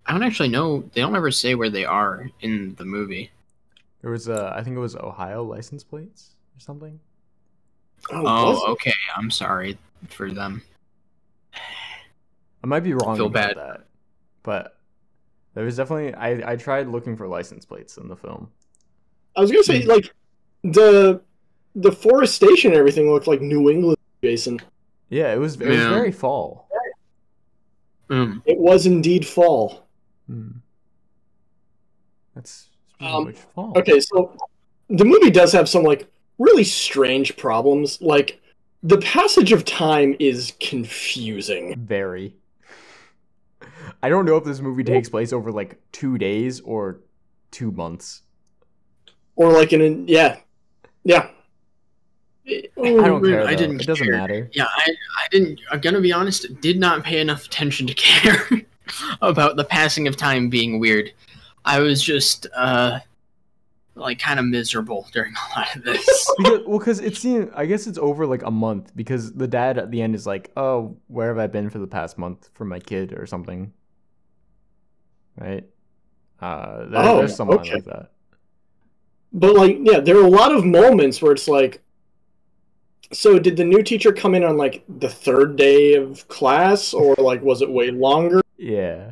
I don't actually know. They don't ever say where they are in the movie. There was I think it was Ohio license plates or something. Oh, okay. I'm sorry for them. I might be wrong Feel about bad. that, but there was definitely I tried looking for license plates in the film. I was gonna say, like, the forestation and everything looked like New England adjacent. Yeah, it was very fall. It was indeed fall. That's which fall. Okay, so the movie does have some like really strange problems. Like, the passage of time is confusing. Very. I don't know if this movie takes place over like 2 days or 2 months. Or like yeah. I don't care. I though. didn't. It doesn't care. matter. Yeah, I didn't. I'm gonna be honest. Did not pay enough attention to care about the passing of time being weird. I was just like kind of miserable during a lot of this. Because it seemed, I guess it's over like a month, because the dad at the end is like, "Oh, where have I been for the past month for my kid or something?" Right? There's someone okay. like that. But like, yeah, there are a lot of moments where it's like, so did the new teacher come in on like the third day of class, or like was it way longer? Yeah.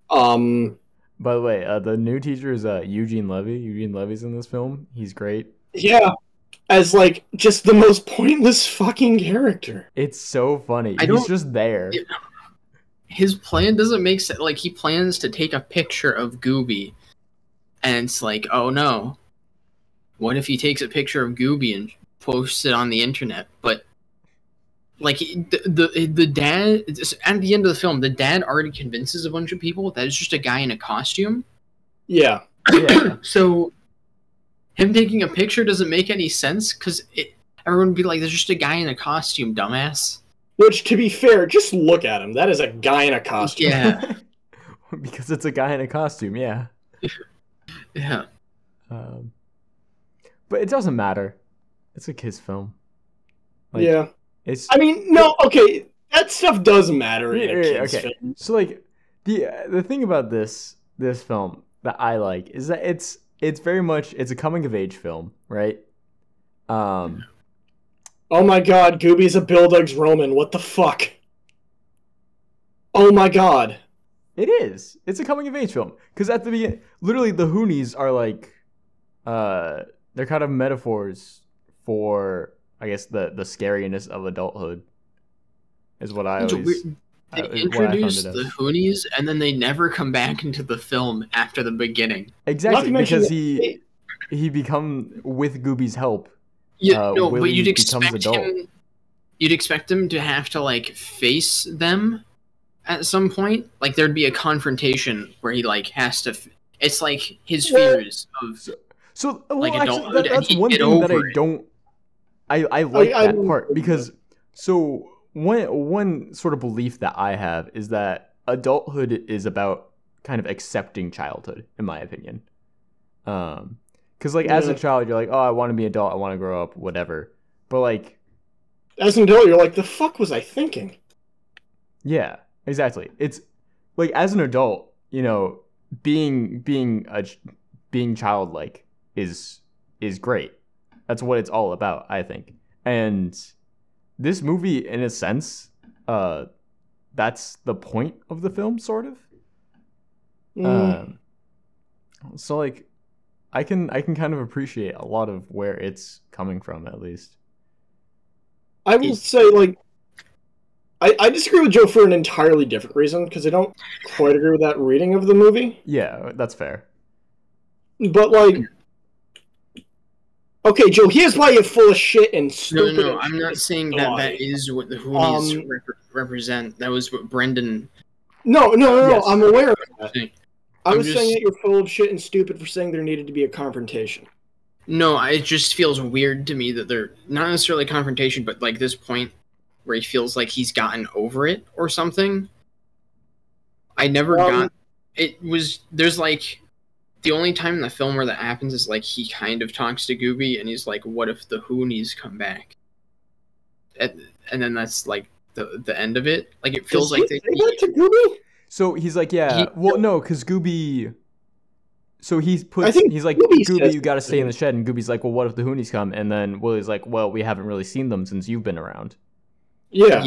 By the way, the new teacher is Eugene Levy. Eugene Levy's in this film. He's great. Yeah, as like just the most pointless fucking character. It's so funny. He's just there. His plan doesn't make sense. Like, he plans to take a picture of Gooby, and it's like, oh no, what if he takes a picture of Gooby and posts it on the internet? But like, the dad, at the end of the film, the dad already convinces a bunch of people that it's just a guy in a costume. Yeah. So him taking a picture doesn't make any sense, because everyone would be like, there's just a guy in a costume, dumbass. Which, to be fair, just look at him. That is a guy in a costume. Yeah. because it's a guy in a costume. Yeah. Yeah. But it doesn't matter. It's a kids' film. Like, yeah. It's. I mean, no. Okay, that stuff does matter in a Yeah, kids' okay. film. So like the thing about this film that I like is that it's very much it's a coming of age film, right? Oh my god, Gooby's a Bildung's Roman. What the fuck? Oh my god. It is. It's a coming of age film because at the beginning, literally the Hoonies are like, they're kind of metaphors for I guess the scariness of adulthood. Is what I always. They introduce the Hoonies and then they never come back into the film after the beginning. Exactly, because he become with Gooby's help. Yeah, no, but you'd expect him to have to like face them at some point. Like there'd be a confrontation where he like has to. It's like his fears of. So well, like actually, that's one thing that I don't. I like that part because so one sort of belief that I have is that adulthood is about kind of accepting childhood, in my opinion. Because like as a child, you're like, oh, I want to be an adult, I want to grow up, whatever. But like, as an adult, you're like, the fuck was I thinking? Yeah, exactly. It's like as an adult, you know, being childlike is great. That's what it's all about, I think. And this movie, in a sense, that's the point of the film, sort of. So like, I can kind of appreciate a lot of where it's coming from, at least. I will say, like, I disagree with Joe for an entirely different reason, because I don't quite agree with that reading of the movie. Yeah, that's fair. But, like, okay, Joe, here's why you're full of shit and stupid. No, I'm not saying that is what the Hoonies represent. That was what Brendan... No, Yes. I'm aware of that. I was just saying that you're full of shit and stupid for saying there needed to be a confrontation. No, it just feels weird to me that they're not necessarily confrontation, but like this point where he feels like he's gotten over it or something. I never got... It was... There's like... The only time in the film where that happens is like he kind of talks to Gooby and he's like, what if the Hoonies come back? And then that's like the end of it. Like it feels like they say that to Gooby? So he's like, yeah, no, because Gooby. So he's like, Gooby, you got to stay in the shed, and Gooby's like, well, what if the Hoonies come? And then Willie's like, well, we haven't really seen them since you've been around. Yeah,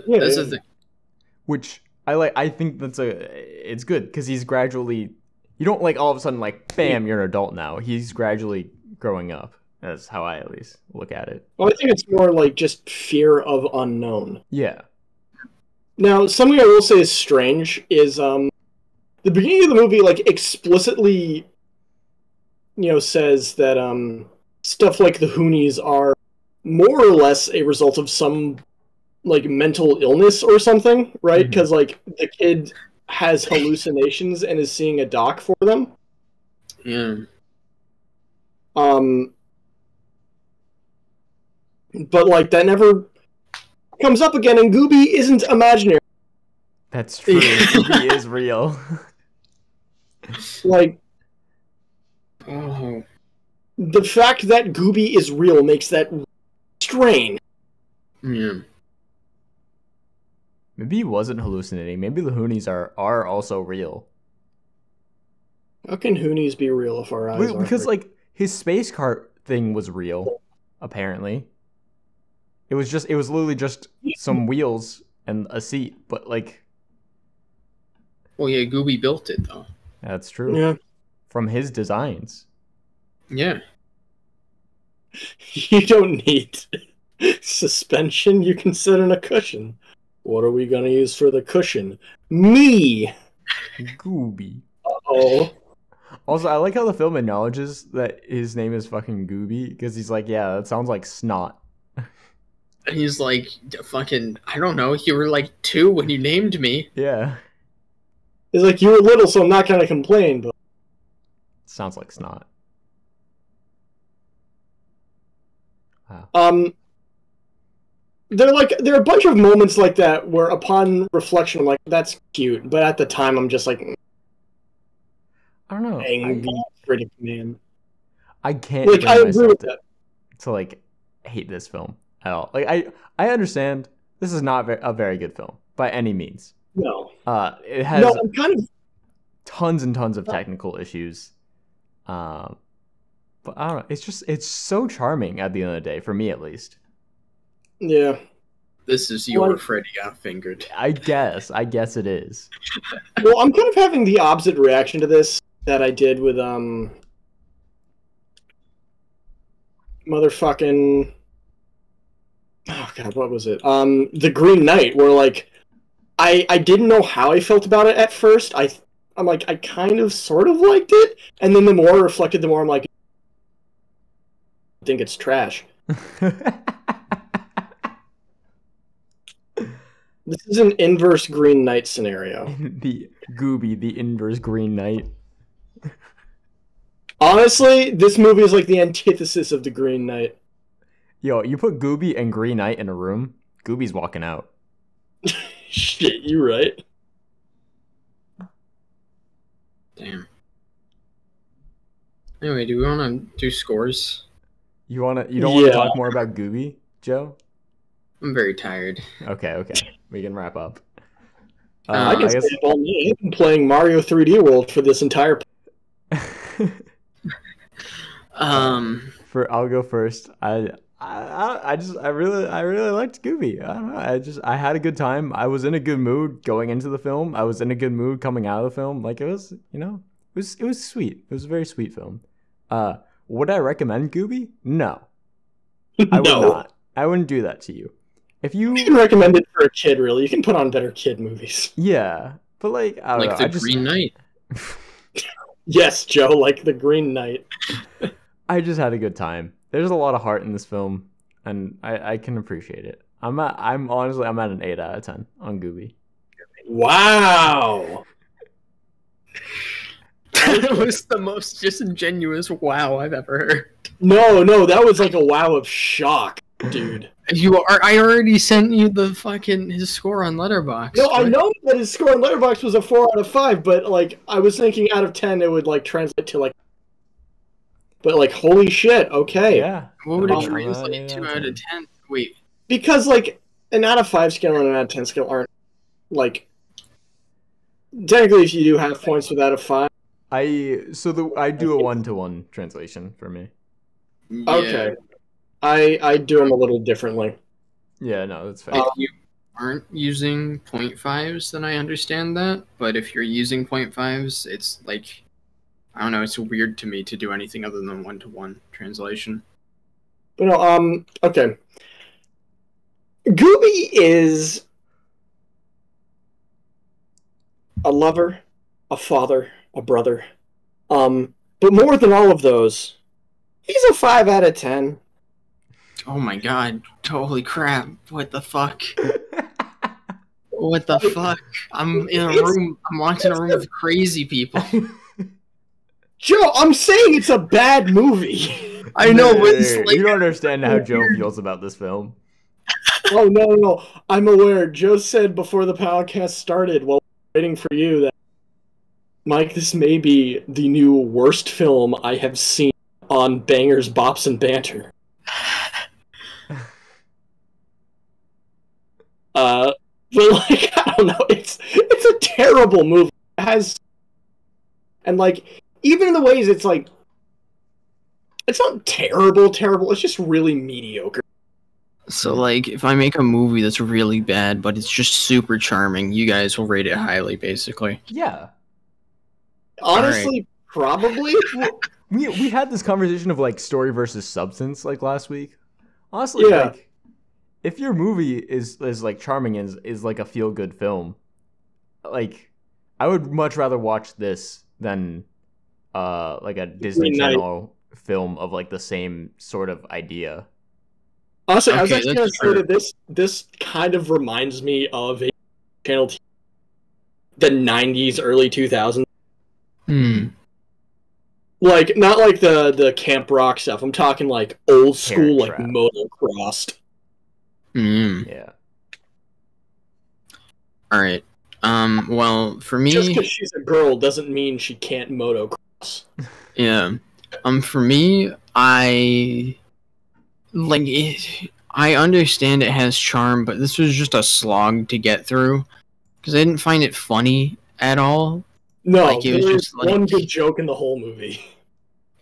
that's the thing. Which I like. I think it's good because he's gradually. You don't like all of a sudden like, bam, you're an adult now. He's gradually growing up. That's how I at least look at it. Well, I think it's more like just fear of unknown. Yeah. Now, something I will say is strange is the beginning of the movie like explicitly, says that stuff like the Hoonies are more or less a result of some like mental illness or something, right? Because like the kid has hallucinations and is seeing a doc for them. Yeah. But like that never comes up again, and Gooby isn't imaginary. That's true. Gooby is real. Like, the fact that Gooby is real makes that strange. Yeah. Maybe he wasn't hallucinating. Maybe the Hoonies are also real. How can Hoonies be real if our eyes aren't because real? like his space cart thing was real, apparently. It was literally just some wheels and a seat, but like. Well, yeah, Gooby built it though. That's true. Yeah. From his designs. Yeah. You don't need suspension. You can sit in a cushion. What are we gonna use for the cushion? Me. Gooby. Uh-oh. Also, I like how the film acknowledges that his name is fucking Gooby because he's like, yeah, that sounds like snot. And he's like, fucking, I don't know, you were like 2 when you named me. Yeah. He's like, you were little, so I'm not gonna complain, but... Sounds like snot. Wow. There are a bunch of moments like that where upon reflection I'm like, that's cute, but at the time I'm just like, I don't know. Angry critic man. I can't Like, bring I agree myself with to, that. to like hate this film at all. Like I understand this is not a very good film by any means. No. It has No, I'm kind of... tons and tons of technical issues. But I don't know. It's so charming at the end of the day, for me at least. Yeah. This is your Freddy got fingered. I guess it is. Well, I'm kind of having the opposite reaction to this that I did with motherfucking, oh god, what was it? The Green Knight, where like I didn't know how I felt about it at first. I'm like, I kind of sort of liked it, and then the more I reflected, the more I'm like, I think it's trash. This is an inverse Green Knight scenario. The Gooby, the inverse Green Knight. Honestly, this movie is like the antithesis of the Green Knight. Yo, you put Gooby and Green Knight in a room, Gooby's walking out. Shit, you right. Damn. Anyway, do we want to do scores? You don't want to talk more about Gooby, Joe? I'm very tired. Okay. We can wrap up. I guess stay up all night. I've been playing Mario 3D World for this entire... I'll go first. I really liked Gooby. I don't know. I had a good time. I was in a good mood going into the film. I was in a good mood coming out of the film. Like, it was, it was sweet. It was a very sweet film. Would I recommend Gooby? No. I would not. I wouldn't do that to you. If you can recommend it for a kid, really. You can put on better kid movies. Yeah. But like, I don't know. Like the Green Knight. Yes, Joe, like the Green Knight. I just had a good time. There's a lot of heart in this film, and I can appreciate it. I'm at an 8 out of 10 on Gooby. Wow. That was the most disingenuous wow I've ever heard. No, that was like a wow of shock, dude. I already sent you his score on Letterboxd. No, I know that his score on Letterboxd was a 4 out of 5, but like I was thinking out of 10 it would like translate to like. But like, holy shit! Okay. Yeah. What would it translate to out of 10? Wait. Because like an out of 5 scale and an out of 10 scale aren't like. Technically, if you do have points with out of 5. I do a 1-to-1 translation for me. Yeah. Okay. I do them a little differently. Yeah, no, that's fair. If you aren't using 0.5s, then I understand that. But if you're using 0.5s, it's like, I don't know, it's weird to me to do anything other than 1-to-1 translation. But no, okay. Gooby is a lover, a father, a brother. But more than all of those, he's a 5 out of 10. Oh my god. Holy crap. What the fuck? What the fuck? I'm in a room. I'm locked in a room with crazy people. Joe, I'm saying it's a bad movie. I know, but it's like... You don't understand how Joe feels about this film. Oh, no. I'm aware. Joe said before the podcast started, while waiting for you, that, Mike, this may be the new worst film I have seen on Bangers, Bops, and Banter. But like, I don't know, it's a terrible movie. It has, and like, even in the ways it's like, it's not terrible, it's just really mediocre. So like, if I make a movie that's really bad, but it's just super charming, you guys will rate it highly, basically. Yeah. Honestly, probably. We had this conversation of like story versus substance like last week. Honestly, yeah. Like, if your movie is like charming and is like a feel good film, like I would much rather watch this than like a Disney Channel film of like the same sort of idea. Honestly, I was actually going to say that this kind of reminds me of a channel the 90s, early 2000s. Like, not like the camp rock stuff. I'm talking like old school, like motocrossed. Yeah. Alright. Well, for me, Just because she's a girl doesn't mean she can't motocross. yeah. For me, I like it. I understand it has charm, but this was just a slog to get through because I didn't find it funny at all. No, Like, it was there just is like one good joke in the whole movie.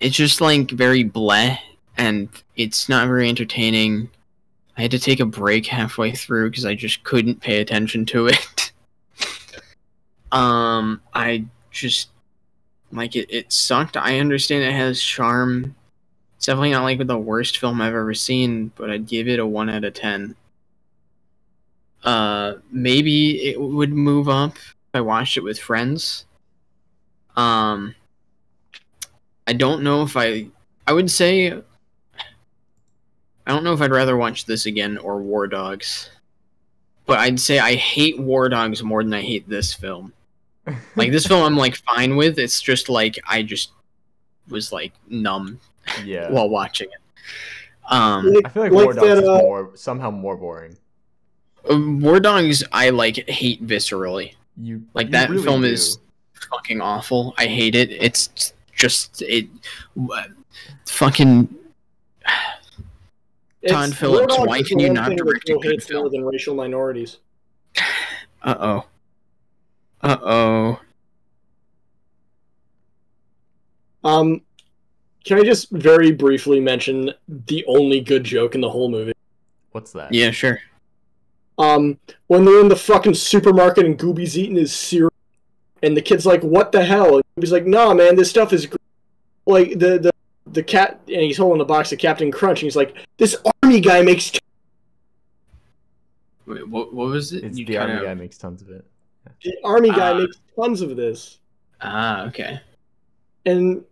it's just like very bleh, and it's not very entertaining. I had to take a break halfway through because I just couldn't pay attention to it. I just like it. It sucked. I understand it has charm. It's definitely not like the worst film I've ever seen, but I'd give it a 1 out of 10. Maybe it would move up if I watched it with friends. I don't know if I would say I don't know if I'd rather watch this again or War Dogs. But I'd say I hate War Dogs more than I hate this film. Like, this film I'm like fine with. It's just like I just was like numb while watching it. I feel like War Dogs is somehow more boring. War Dogs I like hate viscerally. That really film do. is fucking awful. I hate it. It's just fucking Todd Phillips. Why can you not direct a good film? More than racial minorities. Uh-oh. Can I just very briefly mention the only good joke in the whole movie? What's that? Yeah, sure. When they're in the fucking supermarket and Gooby's eating his cereal, and the kid's like, "What the hell?" And Gooby's like, "Nah, man, this stuff is like the cat," and he's holding a box of Captain Crunch, and he's like, "This army guy makes." Wait, what was it? It's the army guy makes tons of it. The army guy makes tons of this. Okay. And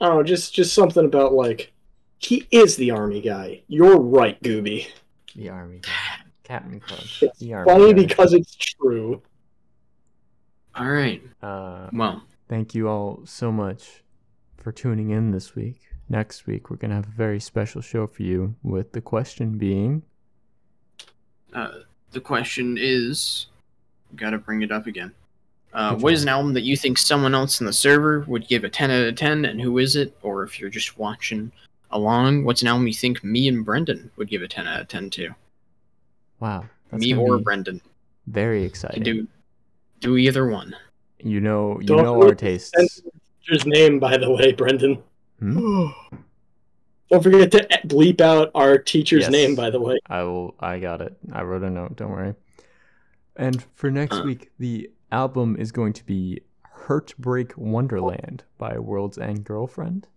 I don't know, just something about like he is the army guy. You're right, Gooby. The army guy, Captain Crunch. It's the army funny guy. because it's true. All right. Well, thank you all so much for tuning in this week. Next week we're gonna have a very special show for you, with the question being. The question is, gotta bring it up again. What is an album that you think someone else in the server would give a 10 out of 10, and who is it? Or if you're just watching along, what's an album you think me and Brendan would give a 10 out of 10 to? Wow. Me or Brendan. Very exciting. Do either one. You know our tastes. His name, by the way, Brendan. Hmm? Don't forget to bleep out our teacher's name, by the way. I got it. I wrote a note. Don't worry. And for next week, the album is going to be Heartbreak Wonderland by World's End Girlfriend.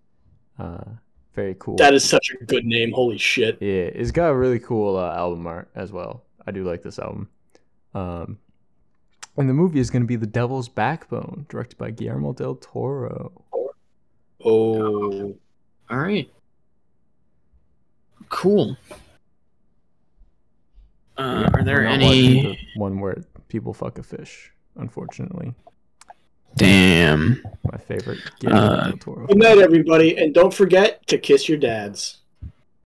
Very cool. That is such a good name. Holy shit. Yeah, it's got a really cool album art as well. I do like this album. And the movie is going to be The Devil's Backbone, directed by Guillermo del Toro. Oh. All right. Cool. Are there any... The one where people fuck a fish, unfortunately. Damn. My favorite Guillermo del Toro. Good night, everybody, and don't forget to kiss your dads.